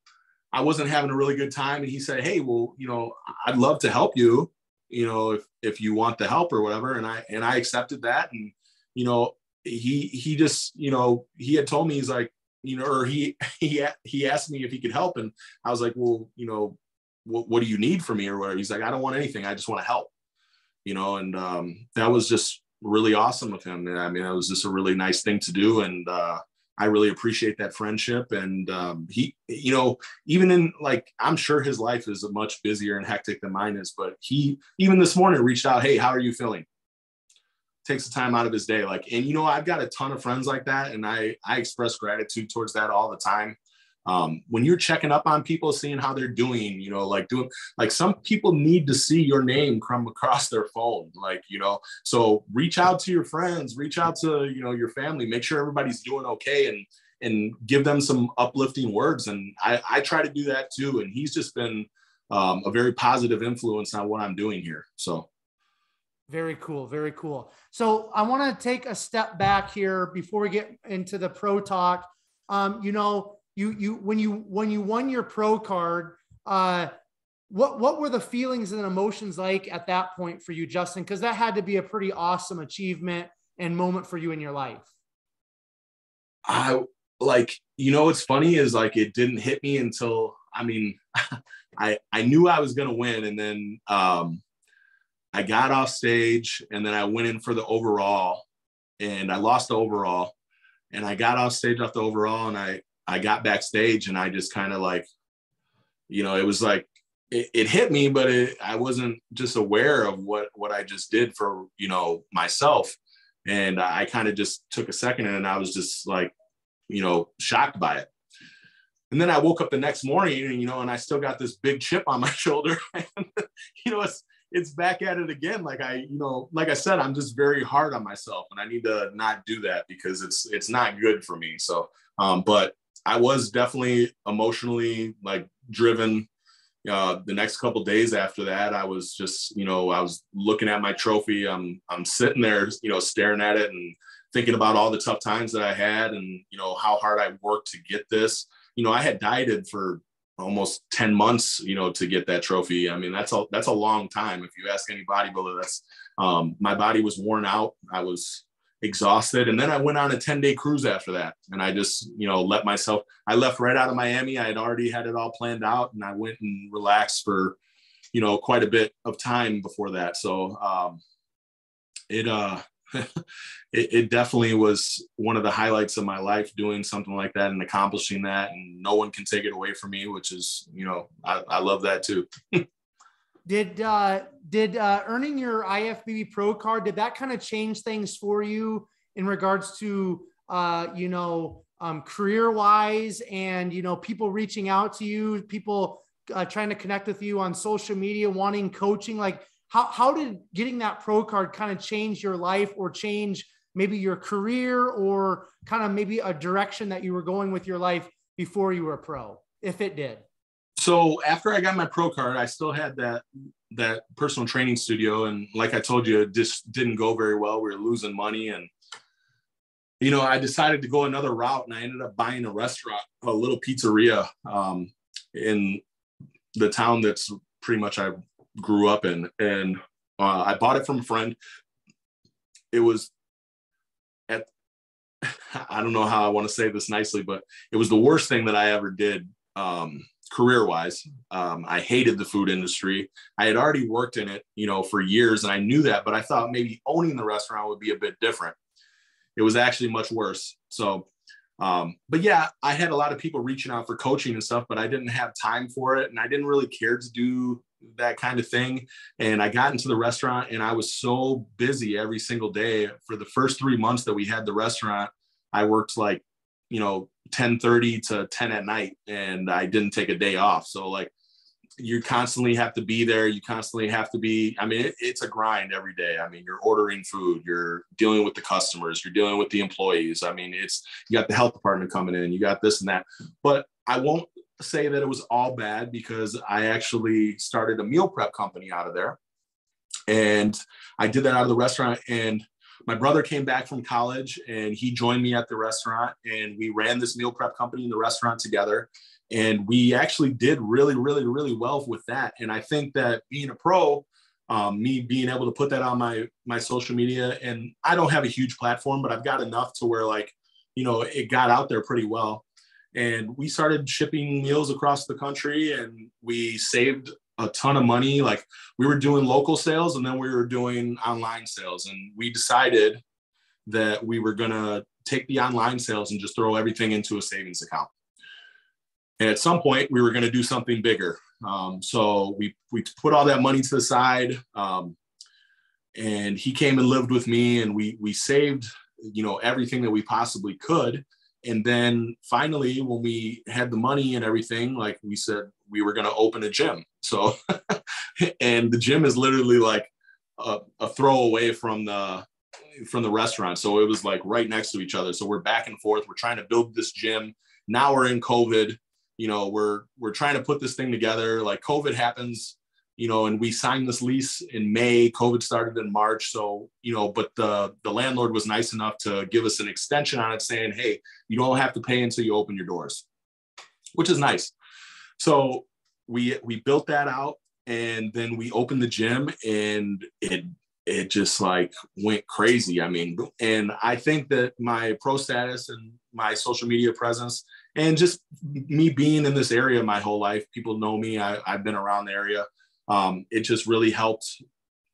I wasn't having a really good time. And he said, hey, well, you know, I'd love to help you, you know, if you want the help or whatever. And I accepted that. And, you know, he just, you know, he had told me, he's like, you know, or he asked me if he could help. And I was like, well, you know, what do you need from me or whatever? He's like, I don't want anything. I just want to help, you know? And that was just really awesome of him. And I mean, it was just a really nice thing to do. And I really appreciate that friendship. And he, you know, even in, like, I'm sure his life is much busier and hectic than mine is, but he, even this morning, reached out, hey, how are you feeling? Takes the time out of his day. Like, and, you know, I've got a ton of friends like that. And I express gratitude towards that all the time. When you're checking up on people, seeing how they're doing, you know, like some people need to see your name come across their phone, like, you know, so reach out to your friends, reach out to, you know, your family, make sure everybody's doing okay, and give them some uplifting words. And I try to do that too. And he's just been a very positive influence on what I'm doing here. So. Very cool. Very cool. So I want to take a step back here before we get into the pro talk. You know, when you won your pro card, what were the feelings and emotions like at that point for you, Justin? Because that had to be a pretty awesome achievement and moment for you in your life. You know, what's funny is, like, it didn't hit me until, I mean, I knew I was going to win. And then, I got off stage, and then I went in for the overall, and I lost the overall, and I got off stage off the overall, and I got backstage, and I just kind of, like, you know, it was like, it hit me, but I wasn't just aware of what I just did for, you know, myself. And I kind of just took a second, and I was just like, you know, shocked by it. And then I woke up the next morning, and, you know, and I still got this big chip on my shoulder. And, you know, it's back at it again. Like, you know, like I said, I'm just very hard on myself, and I need to not do that because it's not good for me. So, but I was definitely emotionally, like, driven. The next couple of days after that, I was just, you know, I was looking at my trophy. I'm sitting there, you know, staring at it and thinking about all the tough times that I had, and, you know, how hard I worked to get this. You know, I had dieted for almost 10 months, you know, to get that trophy. I mean, that's a long time. If you ask any bodybuilder, that's my body was worn out. I was, exhausted. And then I went on a 10-day cruise after that. And I just, I left right out of Miami. I had already had it all planned out, and I went and relaxed for, quite a bit of time before that. So it definitely was one of the highlights of my life, doing something like that and accomplishing that. And no one can take it away from me, which is, I love that too. Did earning your IFBB Pro card, did that kind of change things for you in regards to, career-wise and, people reaching out to you, people trying to connect with you on social media, wanting coaching? Like, how did getting that pro card kind of change your life, or change maybe your career, or kind of maybe a direction that you were going with your life before you were a pro, if it did? So after I got my pro card, I still had that personal training studio. And like I told you, it just didn't go very well. We were losing money. And, I decided to go another route, and I ended up buying a restaurant, a little pizzeria in the town that's pretty much I grew up in. And I bought it from a friend. It was I don't know how I want to say this nicely, but it was the worst thing that I ever did. Career-wise. I hated the food industry. I had already worked in it, for years, and I knew that, but I thought maybe owning the restaurant would be a bit different. It was actually much worse. So, but yeah, I had a lot of people reaching out for coaching and stuff, but I didn't have time for it, and I didn't really care to do that kind of thing. And I got into the restaurant, and I was so busy every single day. For the first 3 months that we had the restaurant, I worked like, 10:30 to 10 at night, and I didn't take a day off. So like, you constantly have to be there. You constantly have to be, it's a grind every day. You're ordering food, you're dealing with the customers, you're dealing with the employees. You got the health department coming in, you got this and that. But I won't say that it was all bad, because I actually started a meal prep company out of there. And I did that out of the restaurant. And my brother came back from college, and he joined me at the restaurant, and we ran this meal prep company in the restaurant together. And we actually did really, really, really well with that. And I think that being a pro, me being able to put that on my social media, and I don't have a huge platform, but I've got enough to where, like, it got out there pretty well. And we started shipping meals across the country, and we saved a ton of money. Like, we were doing local sales, and then we were doing online sales. And we decided that we were going to take the online sales and just throw everything into a savings account. And at some point we were going to do something bigger. So we put all that money to the side. And he came and lived with me, and we saved, everything that we possibly could. And then finally, when we had the money and everything, like, we said we were going to open a gym. So, and the gym is literally like a throw away from the restaurant. So it was like right next to each other. So we're back and forth. We're trying to build this gym. Now we're in COVID. We're trying to put this thing together. Like, COVID happens, and we signed this lease in May. COVID started in March. So, but the landlord was nice enough to give us an extension on it, saying, hey, you don't have to pay until you open your doors, which is nice. So we built that out, and then we opened the gym, and it just like went crazy. And I think that my pro status and my social media presence, and just me being in this area my whole life, people know me. I've been around the area. It just really helped,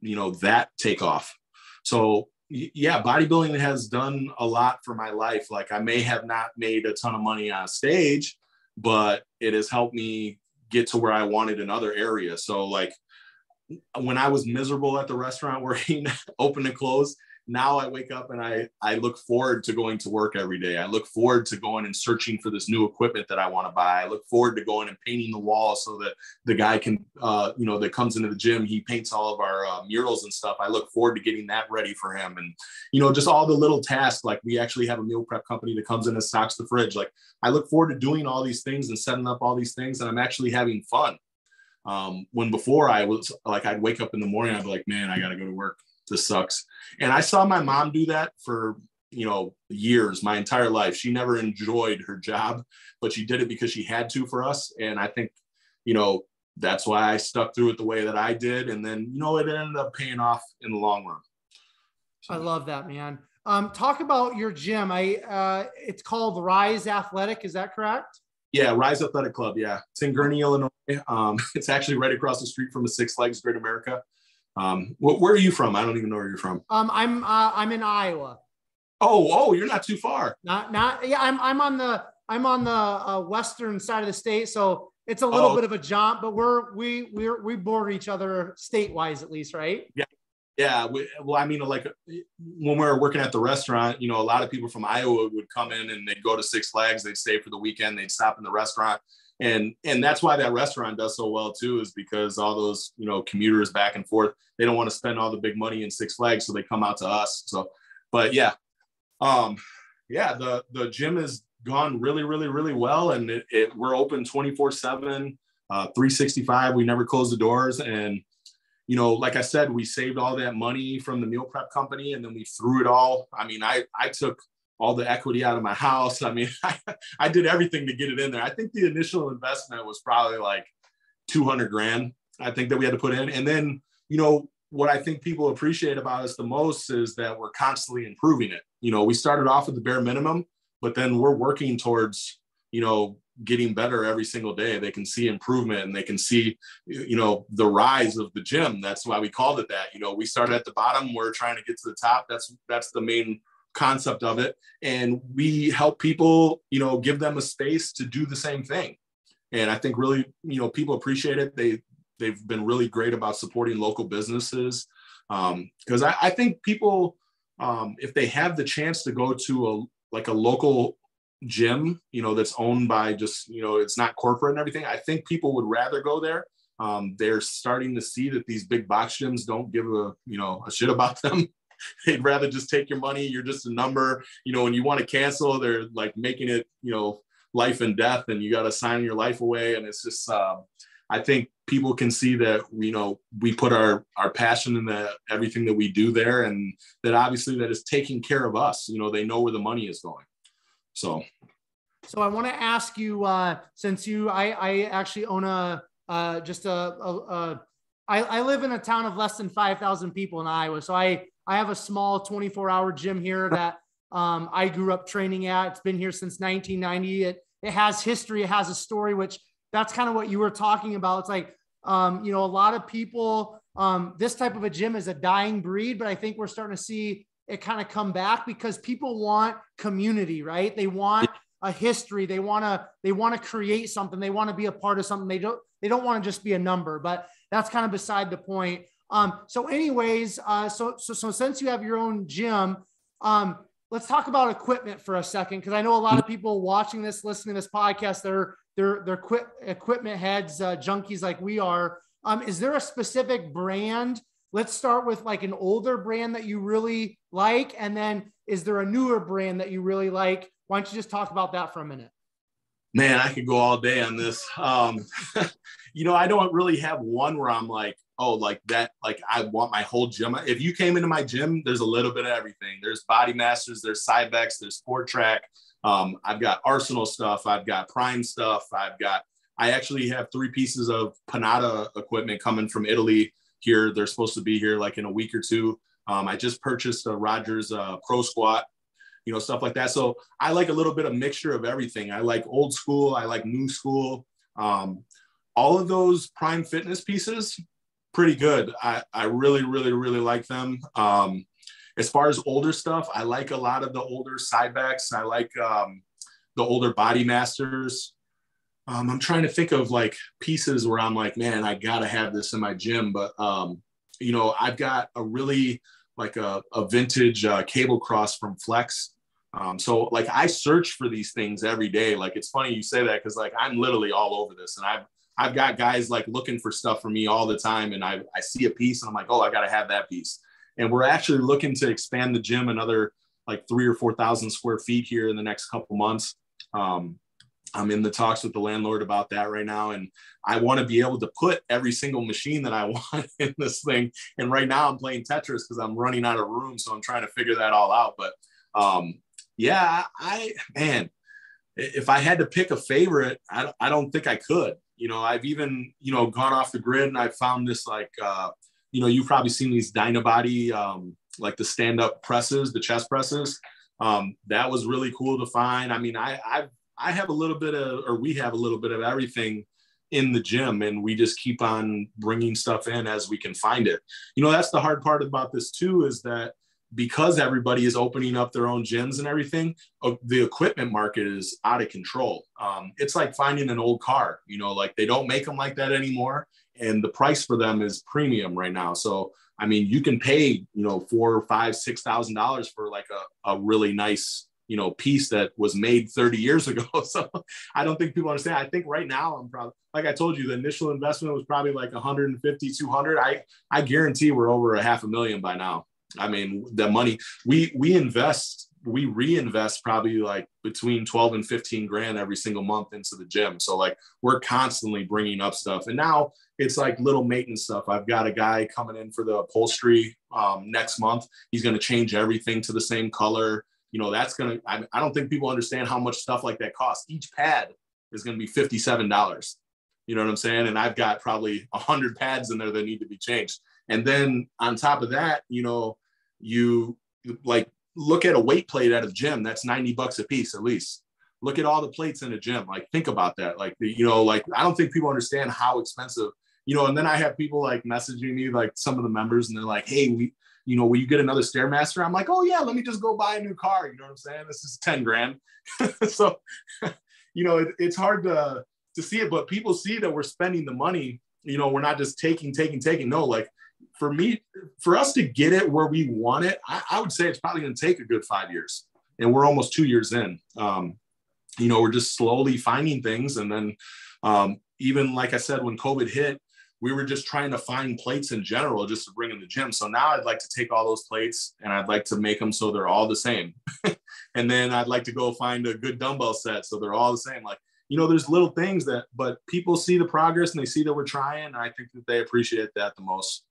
that take off. So yeah, bodybuilding has done a lot for my life. Like, I may have not made a ton of money on stage, but it has helped me get to where I wanted in other areas. So like, when I was miserable at the restaurant working open and close, now I wake up and I look forward to going to work every day. I look forward to going and searching for this new equipment that I want to buy. I look forward to going and painting the walls so that the guy can, that comes into the gym, he paints all of our murals and stuff. I look forward to getting that ready for him. And, just all the little tasks. Like, we actually have a meal prep company that comes in and stocks the fridge. Like, I look forward to doing all these things and setting up all these things, and I'm actually having fun. When before I was like, I'd wake up in the morning, I'd be like, man, I got to go to work. This sucks. And I saw my mom do that for, years, my entire life. She never enjoyed her job, but she did it because she had to for us. And I think, that's why I stuck through it the way that I did. And then, it ended up paying off in the long run. I love that, man. Talk about your gym. It's called Rise Athletic. Is that correct? Yeah, Rise Athletic Club. Yeah, it's in Gurnee, Illinois. It's actually right across the street from the Six Flags Great America. Where are you from? I don't even know where you're from. I'm in Iowa. Oh, you're not too far. Yeah, I'm on the western side of the state, so it's a little bit of a jump, but we border each other state-wise at least, right? Yeah. Yeah. Well, I mean, like when we were working at the restaurant, a lot of people from Iowa would come in and they'd go to Six Flags, they'd stay for the weekend, they'd stop in the restaurant. And that's why that restaurant does so well too, is because all those, commuters back and forth, they don't want to spend all the big money in Six Flags. So they come out to us. So, but yeah, the gym has gone really, really, really well. And we're open 24/7, 365. We never close the doors. And, like I said, we saved all that money from the meal prep company and then we threw it all. I mean, I took all the equity out of my house. I mean, I did everything to get it in there. I think the initial investment was probably like $200,000, I think, that we had to put in. And then, what I think people appreciate about us the most is that we're constantly improving it. We started off with the bare minimum, but then we're working towards, getting better every single day. They can see improvement and they can see, the rise of the gym. That's why we called it that. We started at the bottom, we're trying to get to the top. That's the main concept of it. And we help people, give them a space to do the same thing. And I think really, people appreciate it. They've been really great about supporting local businesses. Because I think people, if they have the chance to go to a local gym, that's owned by just, it's not corporate and everything, I think people would rather go there. They're starting to see that these big box gyms don't give a shit about them. They'd rather just take your money. You're just a number, when you want to cancel, they're like making it, life and death, and you got to sign your life away. And it's just, I think people can see that, we put our passion in everything that we do there, and that obviously that is taking care of us. They know where the money is going. So I want to ask you, since I actually own I live in a town of less than 5,000 people in Iowa. So I have a small 24-hour gym here that I grew up training at. It's been here since 1990. It has history. It has a story, which that's kind of what you were talking about. It's like, a lot of people, this type of a gym is a dying breed, but I think we're starting to see it kind of come back because people want community, right? They want a history. They want to create something. They want to be a part of something. They don't want to just be a number, but that's kind of beside the point. So anyways, so since you have your own gym, let's talk about equipment for a second. Cause I know a lot of people watching this, listening to this podcast, they're equipment heads, junkies like we are. Is there a specific brand? Let's start with like an older brand that you really like. And then is there a newer brand that you really like? Why don't you just talk about that for a minute? Man, I could go all day on this. I don't really have one where I'm like, oh, like that, like I want my whole gym. If you came into my gym, there's a little bit of everything. There's Body Masters, there's Cybex, there's Sport Track. I've got Arsenal stuff. I've got Prime stuff. I actually have 3 pieces of Panada equipment coming from Italy here. They're supposed to be here like in a week or two. I just purchased a Rogers Pro Squat, stuff like that. So I like a little bit of mixture of everything. I like old school. I like new school. All of those Prime Fitness pieces, pretty good. I really, really, really like them. As far as older stuff, I like a lot of the older Cybex. I like the older Body Masters. I'm trying to think of like pieces where I'm like, man, I got to have this in my gym. But, I've got a really like a vintage cable cross from Flex. So like I search for these things every day. Like, it's funny you say that, 'cause like I'm literally all over this, and I've got guys like looking for stuff for me all the time. And I see a piece and I'm like, oh, I got to have that piece. And we're actually looking to expand the gym another like 3,000 or 4,000 square feet here in the next couple months. I'm in the talks with the landlord about that right now. And I want to be able to put every single machine that I want in this thing. And right now I'm playing Tetris because I'm running out of room. So I'm trying to figure that all out. But if I had to pick a favorite, I don't think I could. I've even, gone off the grid, and I found this like, you've probably seen these Dynabody like the stand-up presses, the chest presses. That was really cool to find. I mean, I have a little bit of, or we have a little bit of everything in the gym, and we just keep on bringing stuff in as we can find it. You know, that's the hard part about this too, is that because everybody is opening up their own gyms and everything, the equipment market is out of control. It's like finding an old car, you know, like they don't make them like that anymore. And the price for them is premium right now. So, I mean, you can pay, you know, $4,000, $5,000, $6,000 for like a really nice, you know, piece that was made 30 years ago. So I don't think people understand. I think right now I'm probably, like I told you, the initial investment was probably like 150, 200. I guarantee we're over $500,000 by now. I mean, the money we reinvest probably like between 12 and 15 grand every single month into the gym. So like we're constantly bringing up stuff, and now it's like little maintenance stuff. I've got a guy coming in for the upholstery next month. He's going to change everything to the same color. You know, that's going to, I don't think people understand how much stuff like that costs. Each pad is going to be $57. You know what I'm saying? And I've got probably 100 pads in there that need to be changed. And then on top of that, you know, you like look at a weight plate at a gym, that's $90 a piece at least. Look at all the plates in a gym. Like, think about that. Like, you know, like, I don't think people understand how expensive, you know, and then I have people like messaging me, like some of the members, and they're like, hey, you know, will you get another Stairmaster? I'm like, oh yeah, let me just go buy a new car. You know what I'm saying? This is 10 grand. So, you know, it's hard to see it, but people see that we're spending the money, you know, we're not just taking. No, like for us to get it where we want it, I would say it's probably going to take a good 5 years, and we're almost 2 years in. You know, we're just slowly finding things. And then even like I said, when COVID hit, we were just trying to find plates in general just to bring in the gym. So now I'd like to take all those plates and I'd like to make them so they're all the same. And then I'd like to go find a good dumbbell set so they're all the same. Like, you know, there's little things that, but people see the progress and they see that we're trying. And I think that they appreciate that the most.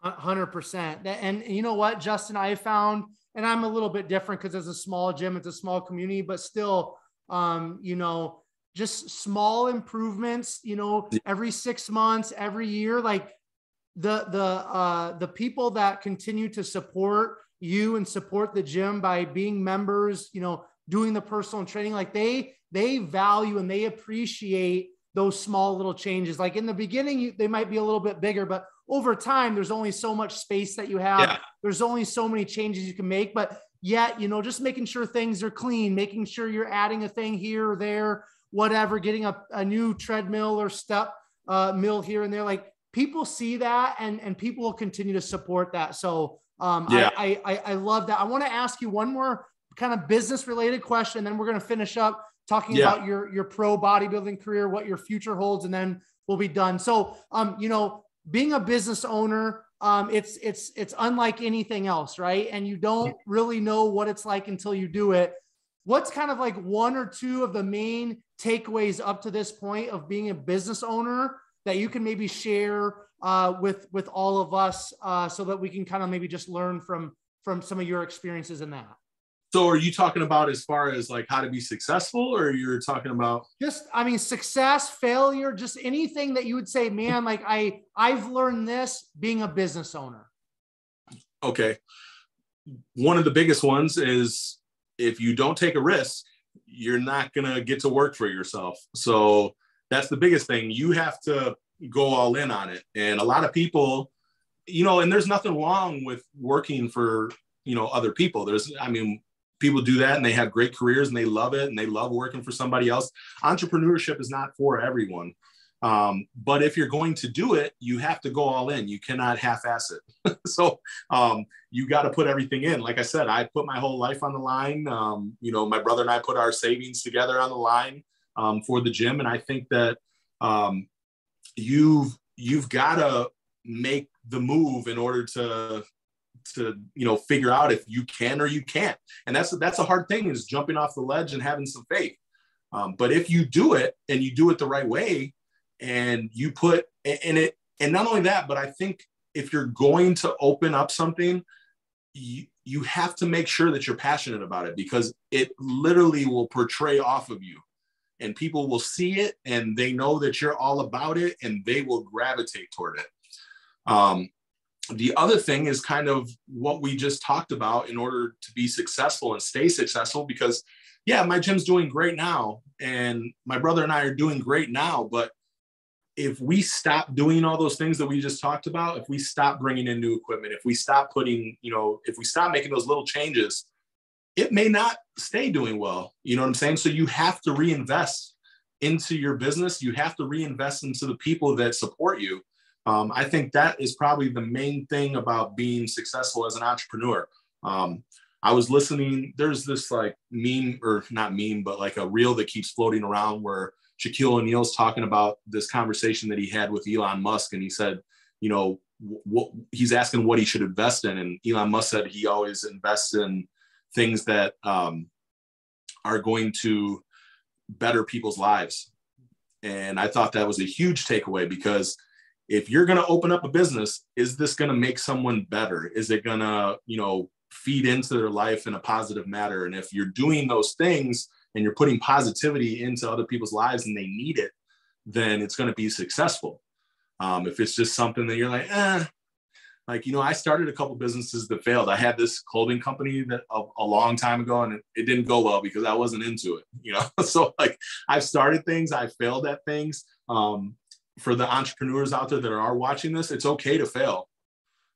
100%. And you know what, Justin, I found, and I'm a little bit different because it's a small gym, it's a small community, but still, you know, just small improvements, you know, every 6 months, every year, like the people that continue to support you and support the gym by being members, you know, doing the personal training, like they value and they appreciate those small little changes. Like in the beginning, they might be a little bit bigger, but over time, there's only so much space that you have. Yeah. There's only so many changes you can make, but yet, you know, just making sure things are clean, making sure you're adding a thing here or there, whatever, getting a new treadmill or step mill here and there. Like, people see that and people will continue to support that. So yeah. I love that. I want to ask you one more kind of business related question. Then we're going to finish up talking about your pro bodybuilding career, what your future holds, and then we'll be done. So, you know, being a business owner, it's unlike anything else, right? And you don't really know what it's like until you do it. What's kind of like one or two of the main takeaways up to this point of being a business owner that you can maybe share with all of us so that we can kind of maybe just learn from some of your experiences in that? So are you talking about as far as like how to be successful, or you're talking about just, I mean, success, failure, just anything that you would say, man, like I've learned this being a business owner? Okay. One of the biggest ones is if you don't take a risk, you're not going to get to work for yourself. So that's the biggest thing. You have to go all in on it. And a lot of people, you know, and there's nothing wrong with working for, you know, other people. People do that and they have great careers and they love it and they love working for somebody else. Entrepreneurship is not for everyone. But if you're going to do it, you have to go all in. You cannot half-ass it. So you got to put everything in. Like I said, I put my whole life on the line. You know, my brother and I put our savings together on the line for the gym. And I think that you've got to make the move in order to you know, figure out if you can or you can't. And that's a hard thing, is jumping off the ledge and having some faith. But if you do it and you do it the right way, and you put in it, and not only that, but I think if you're going to open up something, you have to make sure that you're passionate about it, because it literally will portray off of you and people will see it and they know that you're all about it and they will gravitate toward it. the other thing is kind of what we just talked about in order to be successful and stay successful, because yeah, my gym's doing great now and my brother and I are doing great now. But if we stop doing all those things that we just talked about, if we stop bringing in new equipment, if we stop putting, if we stop making those little changes, it may not stay doing well. You know what I'm saying? So you have to reinvest into your business. You have to reinvest into the people that support you. I think that is probably the main thing about being successful as an entrepreneur. I was listening, there's this like meme, or not meme, but like a reel that keeps floating around where Shaquille O'Neal's talking about this conversation that he had with Elon Musk. And he said, he's asking what he should invest in. And Elon Musk said he always invests in things that are going to better people's lives. And I thought that was a huge takeaway, because if you're going to open up a business, is this going to make someone better? Is it going to, feed into their life in a positive manner? And if you're doing those things and you're putting positivity into other people's lives and they need it, then it's going to be successful. If it's just something that you're like, I started a couple businesses that failed. I had this clothing company that a long time ago, and it didn't go well because I wasn't into it, So like I've started things, I failed at things. For the entrepreneurs out there that are watching this, it's okay to fail.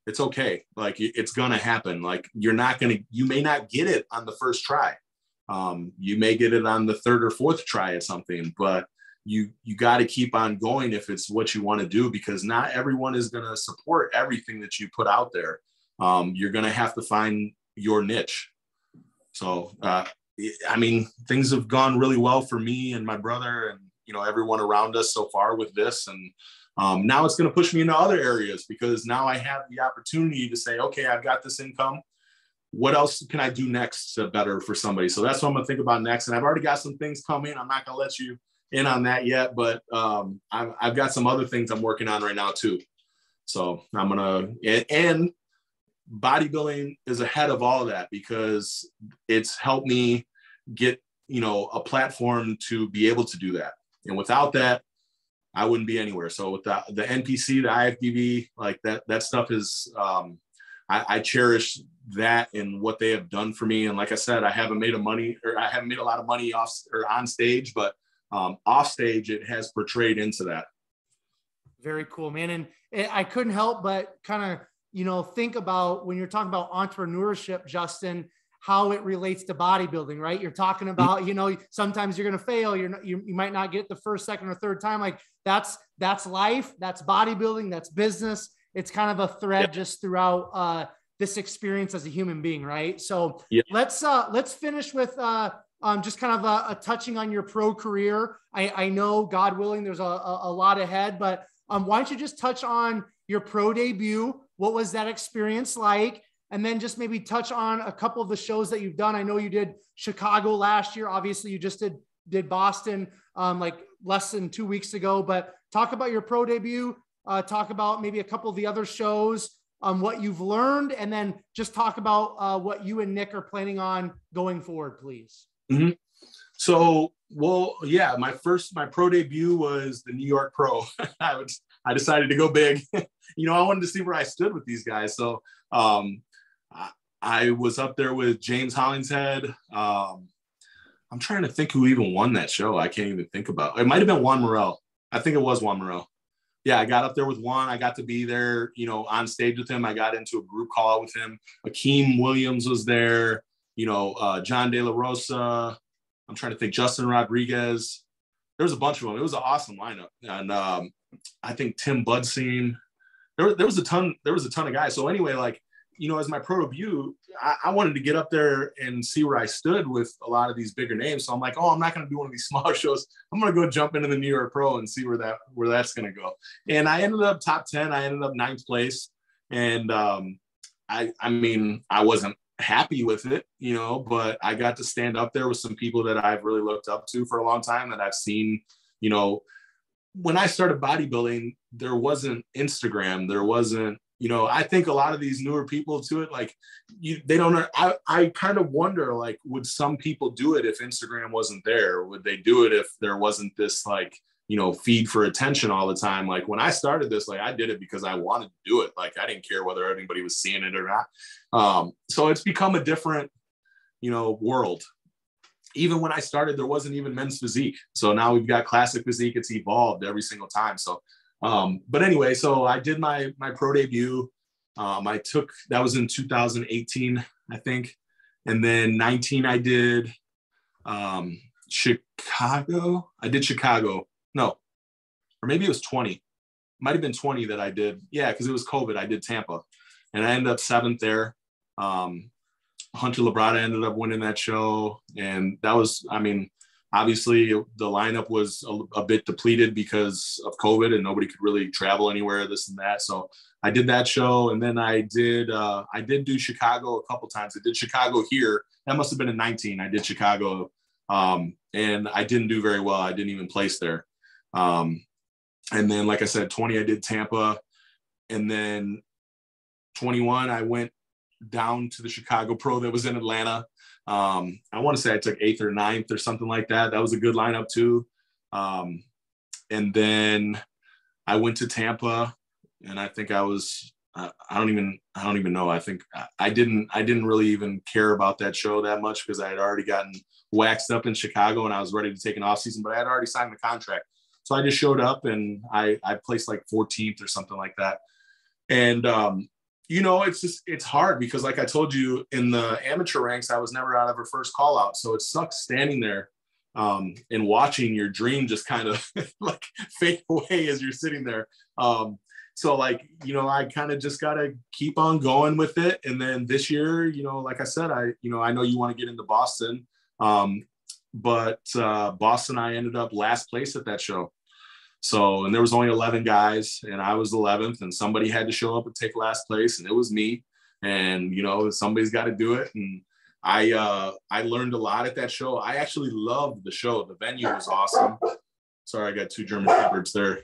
It's okay. Like it's going to happen. Like you may not get it on the first try. You may get it on the third or fourth try at something, but you got to keep on going if it's what you want to do, because not everyone is going to support everything that you put out there. You're going to have to find your niche. So, things have gone really well for me and my brother and, everyone around us so far with this. And now it's going to push me into other areas, because now I have the opportunity to say, okay, I've got this income. What else can I do next to better for somebody? So that's what I'm going to think about next. And I've already got some things coming. I'm not going to let you in on that yet, but I've got some other things I'm working on right now too. So I'm going to, and bodybuilding is ahead of all of that, because it's helped me get, a platform to be able to do that. And without that, I wouldn't be anywhere. So with the NPC, the IFBB, like that stuff is, I cherish that and what they have done for me. And like I said, I haven't made a lot of money off or on stage, but off stage, it has portrayed into that. Very cool, man. And I couldn't help but kind of, think about when you're talking about entrepreneurship, Justin, how it relates to bodybuilding, right? You're talking about, sometimes you're going to fail. You might not get the first, second, or third time. Like that's life. That's bodybuilding. That's business. It's kind of a thread just throughout this experience as a human being, right? So let's finish with just kind of a touching on your pro career. I know, God willing, there's a lot ahead, but why don't you just touch on your pro debut? What was that experience like? And then just maybe touch on a couple of the shows that you've done. I know you did Chicago last year. Obviously, you just did Boston like less than 2 weeks ago. But talk about your pro debut. Talk about maybe a couple of the other shows, what you've learned, and then just talk about what you and Nick are planning on going forward, please. Mm-hmm. So, my pro debut was the New York Pro. I decided to go big. I wanted to see where I stood with these guys. So, I was up there with James Hollingshead. I'm trying to think who even won that show. I can't even think about it. It might have been Juan Morel. I think it was Juan Morel. Yeah, I got up there with Juan. I got to be there, on stage with him. I got into a group call with him. Akeem Williams was there. John De La Rosa. I'm trying to think. Justin Rodriguez. There was a bunch of them. It was an awesome lineup. And I think Tim Budsein. There was a ton of guys. So anyway, like, as my pro debut, I wanted to get up there and see where I stood with a lot of these bigger names. So I'm like, I'm not going to do one of these smaller shows. I'm going to go jump into the New York Pro and see where that's going to go. And I ended up top 10. I ended up 9th place. And I wasn't happy with it, but I got to stand up there with some people that I've really looked up to for a long time, that I've seen, when I started bodybuilding, there wasn't Instagram. There wasn't, I think a lot of these newer people to it, like they don't, I kind of wonder, like, would some people do it if Instagram wasn't there? Would they do it if there wasn't this, like, feed for attention all the time. Like when I started this, like I did it because I wanted to do it. Like I didn't care whether anybody was seeing it or not. So it's become a different, world. Even when I started, there wasn't even men's physique. So now we've got classic physique. It's evolved every single time. So, but anyway, so I did my pro debut. That was in 2018, I think. And then 19, I did Chicago. I did Chicago. No, or maybe it was 20. Might've been 20 that I did. Yeah, because it was COVID. I did Tampa. And I ended up 7th there. Hunter Labrada ended up winning that show. And that was, obviously the lineup was a bit depleted because of COVID and nobody could really travel anywhere, this and that. So I did that show. And then I did do Chicago a couple times. I did Chicago here. That must've been in 19. I did Chicago. And I didn't do very well. I didn't even place there. And then, like I said, 20, I did Tampa. And then 21, I went down to the Chicago Pro that was in Atlanta. I want to say I took 8th or 9th or something like that. That was a good lineup too. And then I went to Tampa, and I think I was, I don't even know. I think I didn't really even care about that show that much because I had already gotten waxed up in Chicago and I was ready to take an off season, but I had already signed the contract. So I just showed up and I placed like 14th or something like that. And, it's hard because like I told you in the amateur ranks, I was never out of her first call out. So it sucks standing there and watching your dream just kind of like fade away as you're sitting there. So like, I kind of just got to keep on going with it. And then this year, like I said, I know you want to get into Boston, but Boston, I ended up last place at that show. So, and there was only 11 guys and I was 11th and somebody had to show up and take last place and it was me. And, somebody's got to do it. And I learned a lot at that show. I actually loved the show. The venue was awesome. Sorry, I got 2 German Shepherds there.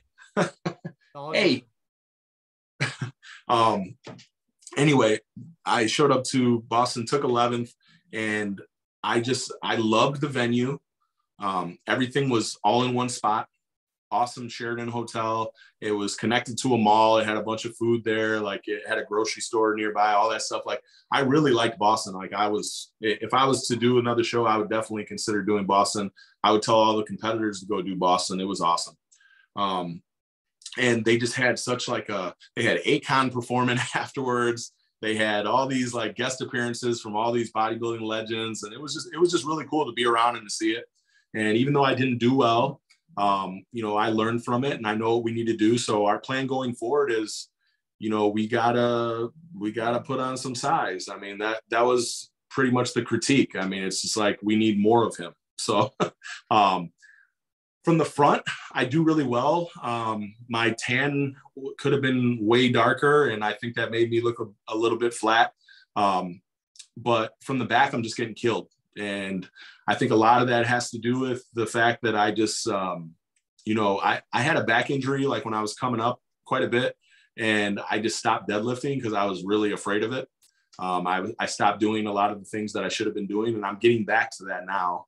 Hey. Anyway, I showed up to Boston, took 11th, and I loved the venue. Everything was all in one spot. Awesome Sheraton hotel. It was connected to a mall. It had a bunch of food there. Like it had a grocery store nearby, all that stuff. Like I really liked Boston. Like if I was to do another show, I would definitely consider doing Boston. I would tell all the competitors to go do Boston. It was awesome. And they just had they had Akon performing afterwards. They had all these like guest appearances from all these bodybuilding legends. And it was just really cool to be around and to see it. And even though I didn't do well, I learned from it and I know what we need to do. So our plan going forward is, we gotta put on some size. That was pretty much the critique. It's just like, we need more of him. So, from the front, I do really well. My tan could have been way darker and I think that made me look a little bit flat. But from the back, I'm just getting killed. And I think a lot of that has to do with the fact that I just, I had a back injury like when I was coming up quite a bit and I just stopped deadlifting because I was really afraid of it. I stopped doing a lot of the things that I should have been doing and I'm getting back to that now.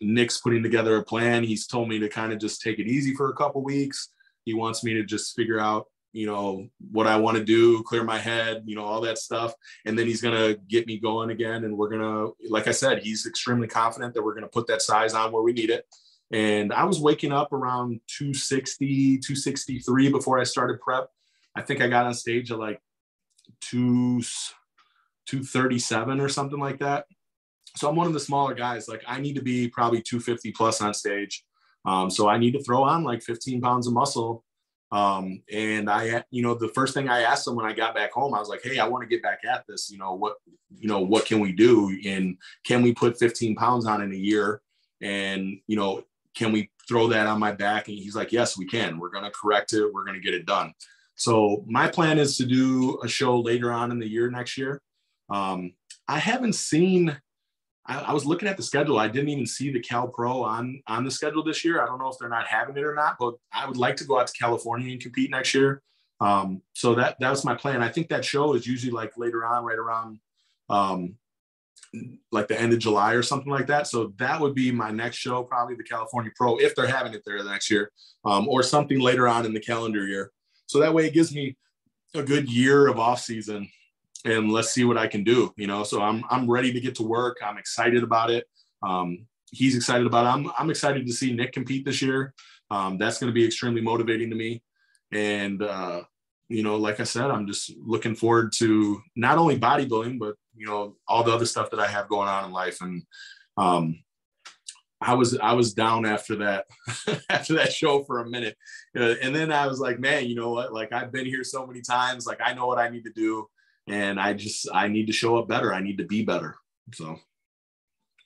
Nick's putting together a plan. He's told me to kind of just take it easy for a couple weeks. He wants me to just figure out, what I want to do, clear my head, all that stuff. And then he's going to get me going again. And we're going to, like I said, he's extremely confident that we're going to put that size on where we need it. And I was waking up around 260, 263 before I started prep. I think I got on stage at like 237 or something like that. So I'm one of the smaller guys. Like I need to be probably 250 plus on stage. So I need to throw on like 15 pounds of muscle. And the first thing I asked them when I got back home, I was like, hey, I want to get back at this. What can we do? And can we put 15 pounds on in a year? And, can we throw that on my back? And he's like, yes, we can. We're going to correct it. We're going to get it done. So my plan is to do a show later on in the year next year. I haven't seen, I was looking at the schedule. I didn't even see the Cal Pro on the schedule this year. I don't know if they're not having it or not, but I would like to go out to California and compete next year. So that was my plan. I think that show is usually like later on, right around like the end of July or something like that. So that would be my next show, probably the California Pro, if they're having it there the next year, or something later on in the calendar year. So that way it gives me a good year of off season, and let's see what I can do, you know? So I'm ready to get to work. I'm excited about it. He's excited about it. I'm excited to see Nick compete this year. That's going to be extremely motivating to me. And, you know, like I said, I'm just looking forward to not only bodybuilding, but, you know, all the other stuff that I have going on in life. And I was down after that, after that show for a minute. And then I was like, man, you know what? Like, I've been here so many times. Like, I know what I need to do. And I need to show up better. I need to be better.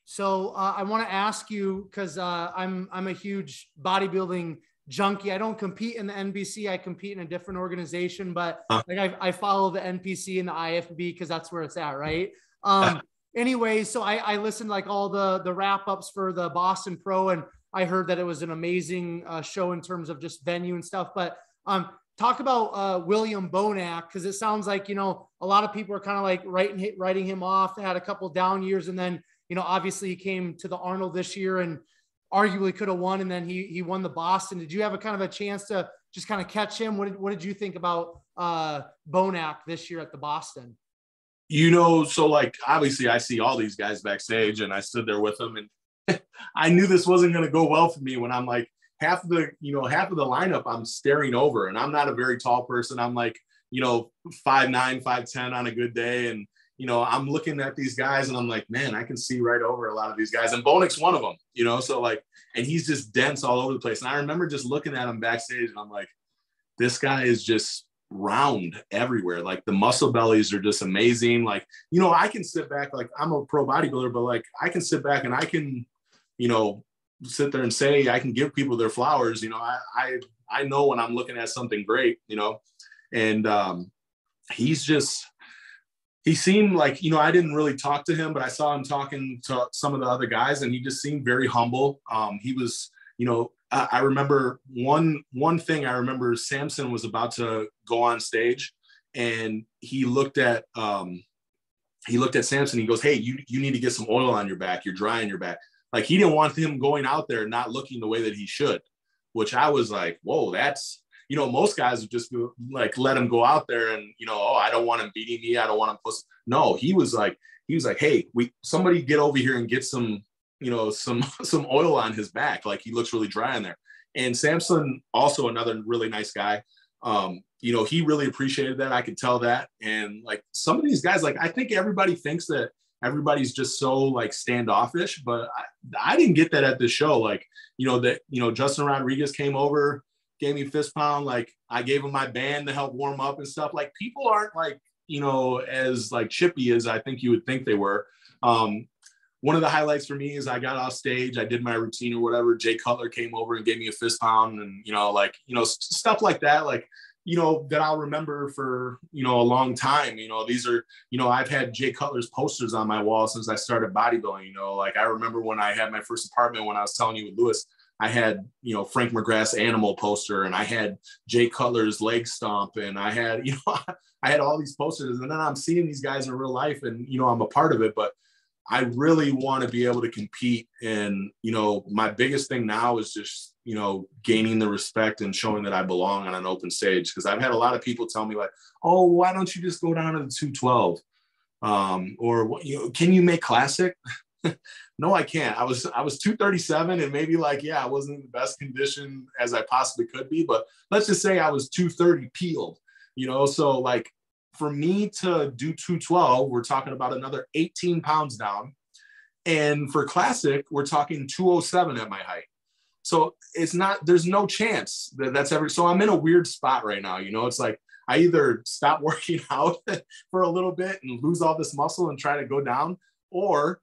So I want to ask you, because I'm a huge bodybuilding junkie. I don't compete in the NBC. I compete in a different organization, but like I follow the NPC and the IFBB because that's where it's at, right? Anyway, so I listened like all the wrap ups for the Boston Pro, and I heard that it was an amazing show in terms of just venue and stuff. But talk about William Bonac, because it sounds like, you know, a lot of people are kind of like writing him off. They had a couple down years, and then, you know, obviously he came to the Arnold this year and arguably could have won, and then he won the Boston. Did you have a kind of a chance to just kind of catch him? What did you think about Bonac this year at the Boston? You know, so like, obviously I see all these guys backstage, and I stood there with them, and I knew this wasn't going to go well for me when I'm like, half of the lineup I'm staring over, and I'm not a very tall person. I'm like, you know, 5'9", 5'10" on a good day. And, you know, I'm looking at these guys and I'm like, man, I can see right over a lot of these guys. And Bonac's one of them, you know? So like, and he's just dense all over the place. And I remember just looking at him backstage and I'm like, this guy is just round everywhere. Like, the muscle bellies are just amazing. Like, you know, I can sit back, like, I'm a pro bodybuilder, but like, I can sit back and I can, you know, sit there and say, I can give people their flowers. You know, I know when I'm looking at something great, you know? And he seemed like, you know, I didn't really talk to him, but I saw him talking to some of the other guys, and he just seemed very humble. He was, you know, I remember one thing. I remember Samson was about to go on stage, and he looked at Samson. He goes, hey, you need to get some oil on your back. You're dry on your back. Like, he didn't want him going out there not looking the way that he should, which I was like, whoa, that's, you know, most guys would just like, let him go out there and, you know, oh, I don't want him beating me. I don't want him pussy. No, he was like, hey, somebody get over here and get some, you know, some oil on his back. Like, he looks really dry in there. And Samson, also another really nice guy. You know, he really appreciated that. I could tell that. And like, some of these guys, like, I think everybody thinks that everybody's just so like standoffish, but I didn't get that at this show. Like, you know, Justin Rodriguez came over, gave me a fist pound. Like, I gave him my band to help warm up and stuff. Like, people aren't like, you know, as like chippy as I think you would think they were. One of the highlights for me is I got off stage, I did my routine or whatever. Jay Cutler came over and gave me a fist pound, and, you know, like, you know, stuff like that. Like, you know, that I'll remember for, you know, a long time. You know, these are, you know, I've had Jay Cutler's posters on my wall since I started bodybuilding. You know, like, I remember when I had my first apartment, when I was telling you with Lewis, I had, you know, Frank McGrath's animal poster, and I had Jay Cutler's leg stomp, and I had, you know, I had all these posters, and then I'm seeing these guys in real life, and, you know, I'm a part of it, but I really want to be able to compete. And, you know, my biggest thing now is just, you know, gaining the respect and showing that I belong on an open stage. Because I've had a lot of people tell me like, oh, why don't you just go down to the 212? Or, you know, can you make classic? No, I can't. I was 237, and maybe like, yeah, I wasn't in the best condition as I possibly could be, but let's just say I was 230 peeled, you know? So like, for me to do 212, we're talking about another 18 pounds down. And for classic, we're talking 207 at my height. So it's not, there's no chance that that's ever, so I'm in a weird spot right now. You know, it's like, I either stop working out for a little bit and lose all this muscle and try to go down, or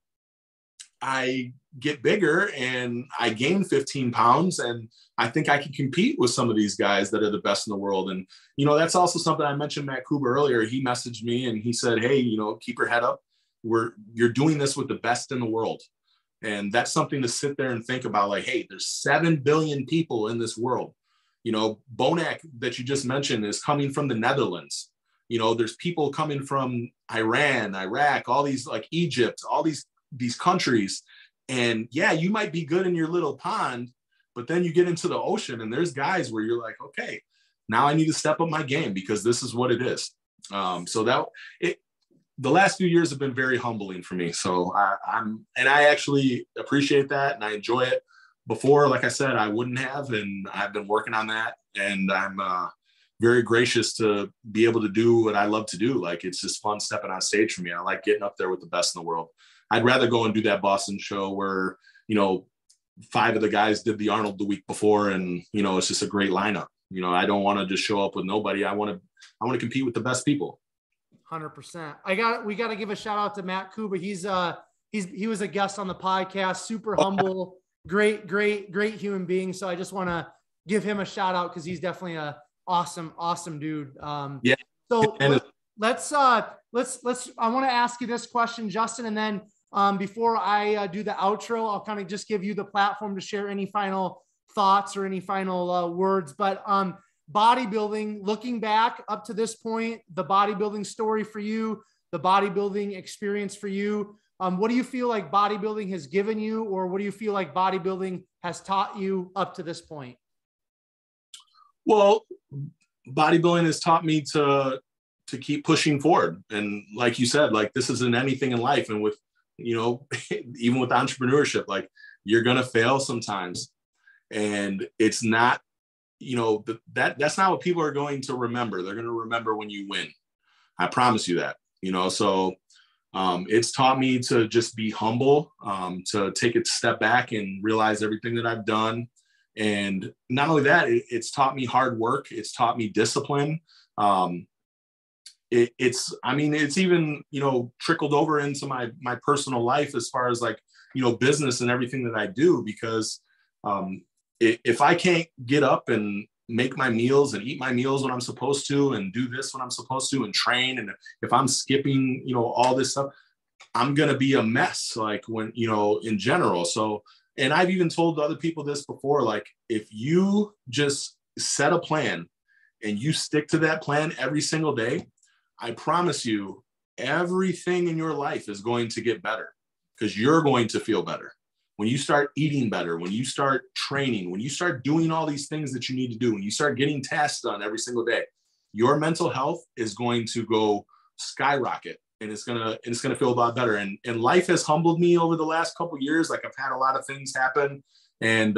I get bigger and I gain 15 pounds, and I think I can compete with some of these guys that are the best in the world. And, you know, that's also something I mentioned Matt Kuba earlier. He messaged me and he said, hey, you know, keep your head up. You're doing this with the best in the world. And that's something to sit there and think about, like, hey, there's 7 billion people in this world. You know, Bonac that you just mentioned is coming from the Netherlands. You know, there's people coming from Iran, Iraq, all these, like Egypt, all these countries. And yeah, you might be good in your little pond, but then you get into the ocean and there's guys where you're like, okay, now I need to step up my game because this is what it is. The last few years have been very humbling for me. So I actually appreciate that and I enjoy it. Before, like I said, I wouldn't have, and I've been working on that. And I'm very gracious to be able to do what I love to do. Like, it's just fun stepping on stage for me. I like getting up there with the best in the world. I'd rather go and do that Boston show where, you know, 5 of the guys did the Arnold the week before, and, you know, it's just a great lineup. You know, I don't want to just show up with nobody. I want to compete with the best people. 100%. We got to give a shout out to Matt Kuba. He was a guest on the podcast, super humble, great human being. So I just want to give him a shout out, 'cause he's definitely a awesome dude. Yeah. So let's I want to ask you this question, Justin, and then before I do the outro, I'll kind of just give you the platform to share any final thoughts or any final words. But bodybuilding, looking back up to this point, the bodybuilding story for you, the bodybuilding experience for you, what do you feel like bodybuilding has given you, or what do you feel like bodybuilding has taught you up to this point? Well, bodybuilding has taught me to keep pushing forward. And like you said, like, this isn't anything in life. And with, you know, even with entrepreneurship, like, you're going to fail sometimes. And it's not, you know, that's not what people are going to remember. They're going to remember when you win. I promise you that, you know. So it's taught me to just be humble, to take a step back and realize everything that I've done. And not only that, it's taught me hard work. It's taught me discipline. It's even, you know, trickled over into my personal life as far as, like, you know, business and everything that I do, because if I can't get up and make my meals and eat my meals when I'm supposed to, and do this when I'm supposed to, and train, and if I'm skipping, you know, all this stuff, I'm going to be a mess, like, when, you know, in general. So, and I've even told other people this before, like, if you just set a plan and you stick to that plan every single day, I promise you, everything in your life is going to get better, because you're going to feel better. When you start eating better, when you start training, when you start doing all these things that you need to do, when you start getting tasks done every single day, your mental health is going to go skyrocket, and it's gonna feel a lot better. And life has humbled me over the last couple of years. Like, I've had a lot of things happen, and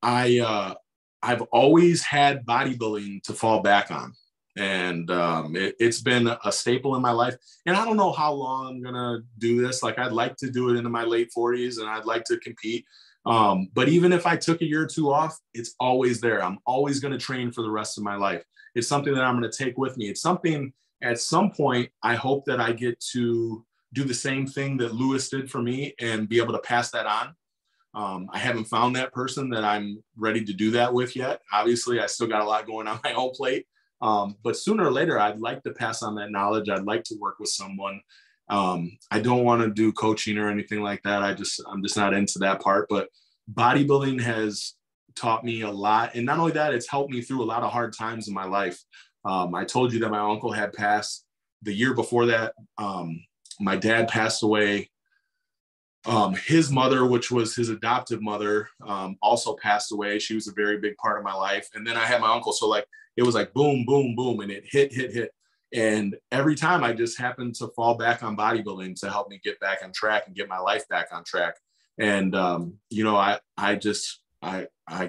I've always had bodybuilding to fall back on. And it's been a staple in my life. And I don't know how long I'm going to do this. Like, I'd like to do it into my late 40s, and I'd like to compete. But even if I took a year or two off, it's always there. I'm always going to train for the rest of my life. It's something that I'm going to take with me. It's something, at some point, I hope that I get to do the same thing that Lewis did for me and be able to pass that on. I haven't found that person that I'm ready to do that with yet. Obviously, I still got a lot going on my own plate. But sooner or later, I'd like to pass on that knowledge. I'd like to work with someone. I don't want to do coaching or anything like that. I'm just not into that part. But bodybuilding has taught me a lot. And not only that, it's helped me through a lot of hard times in my life. I told you that my uncle had passed. The year before that, my dad passed away. His mother, which was his adoptive mother, also passed away. She was a very big part of my life. And then I had my uncle. So, like, it was like boom, boom, boom. And it hit. And every time I just happened to fall back on bodybuilding to help me get back on track and get my life back on track. And, you know, I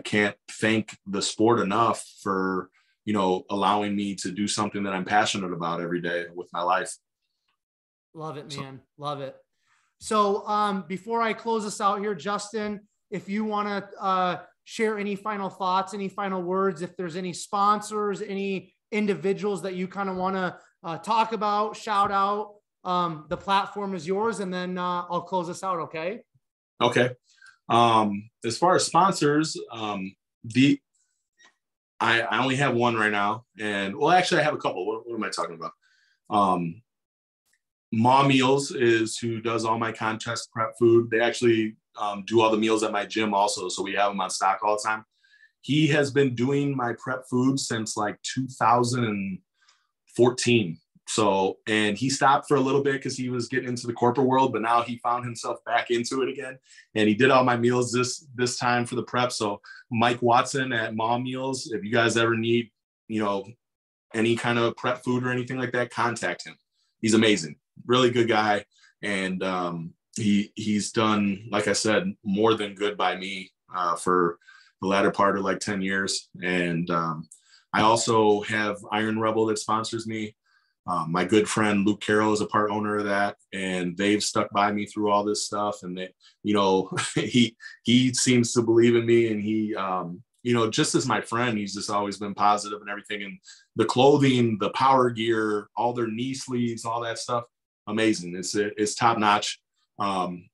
can't thank the sport enough for, you know, allowing me to do something that I'm passionate about every day with my life. Love it, man. Love it. So before I close this out here, Justin, if you want to share any final thoughts, any final words, if there's any sponsors, any individuals that you kind of want to talk about, shout out, the platform is yours, and then I'll close this out. Okay. Okay. As far as sponsors, I only have one right now, and well, actually I have a couple. What am I talking about? Ma Meals is who does all my contest prep food. They actually do all the meals at my gym also, so we have them on stock all the time. He has been doing my prep food since like 2000 and 14. So, and he stopped for a little bit because he was getting into the corporate world, but now he found himself back into it again. And he did all my meals this time for the prep. So Mike Watson at Mom Meals, if you guys ever need, any kind of prep food or anything like that, contact him. He's amazing, really good guy. And he's done, like I said, more than good by me for the latter part of like 10 years. And I also have Iron Rebel that sponsors me. My good friend Luke Carroll is a part owner of that, and they've stuck by me through all this stuff. And they, he seems to believe in me, and he, just as my friend, he's just always been positive and everything. And the clothing, the power gear, all their knee sleeves, all that stuff, amazing. It's top notch. I'm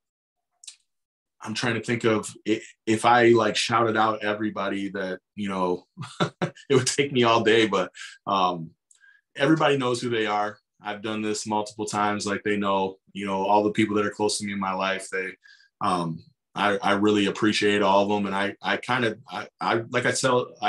trying to think of if I like shouted out everybody that, it would take me all day, but everybody knows who they are. I've done this multiple times. Like they know, all the people that are close to me in my life, I really appreciate all of them. And I like I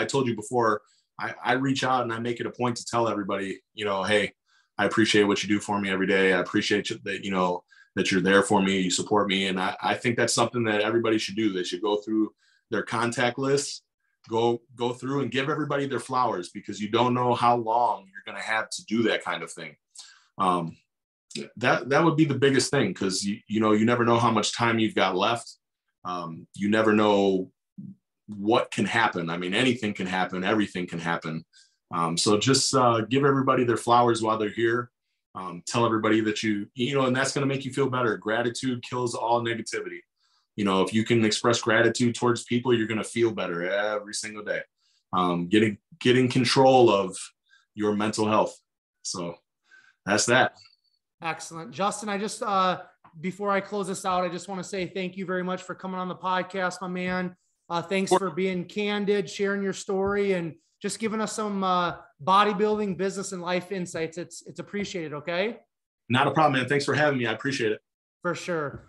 told you before, I reach out and I make it a point to tell everybody, hey, I appreciate what you do for me every day. I appreciate that, that you're there for me, you support me. And I think that's something that everybody should do. They should go through their contact list, go through and give everybody their flowers, because you don't know how long you're going to have to do that kind of thing. That would be the biggest thing, because you never know how much time you've got left. You never know what can happen. I mean, anything can happen, everything can happen. So just give everybody their flowers while they're here. Tell everybody that and that's going to make you feel better. Gratitude kills all negativity. If you can express gratitude towards people, you're going to feel better every single day. Getting control of your mental health. So that's that. Excellent. Justin, I just, before I close this out, I just want to say thank you very much for coming on the podcast, my man. Thanks for being candid, sharing your story, and just giving us some bodybuilding, business, and life insights. It's appreciated. Okay. Not a problem, man. Thanks for having me. I appreciate it. For sure.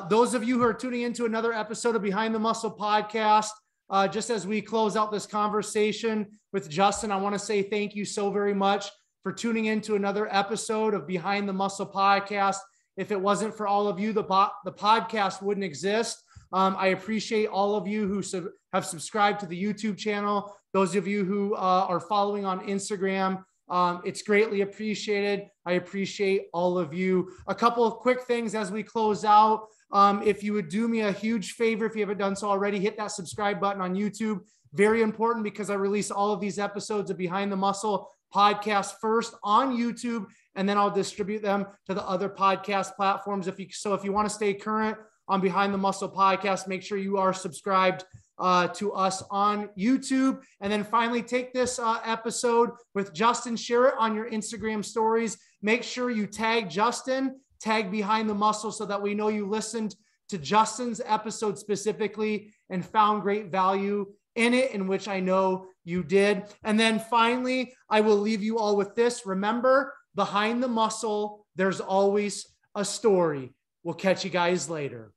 Those of you who are tuning into another episode of Behind the Muscle podcast, just as we close out this conversation with Justin, I want to say thank you so very much for tuning into another episode of Behind the Muscle podcast. If it wasn't for all of you, the podcast wouldn't exist. I appreciate all of you who have subscribed to the YouTube channel. Those of you who are following on Instagram, it's greatly appreciated. I appreciate all of you. A couple of quick things as we close out. If you would do me a huge favor, if you haven't done so already, hit that subscribe button on YouTube. Very important, because I release all of these episodes of Behind the Muscle podcast first on YouTube, and then I'll distribute them to the other podcast platforms. If you want to stay current on Behind the Muscle podcast, make sure you are subscribed to us on YouTube. And then finally, take this episode with Justin, share it on your Instagram stories. Make sure you tag Justin, tag Behind the Muscle, so that we know you listened to Justin's episode specifically and found great value in it, in which I know you did. And then finally, I will leave you all with this. Remember, behind the muscle, there's always a story. We'll catch you guys later.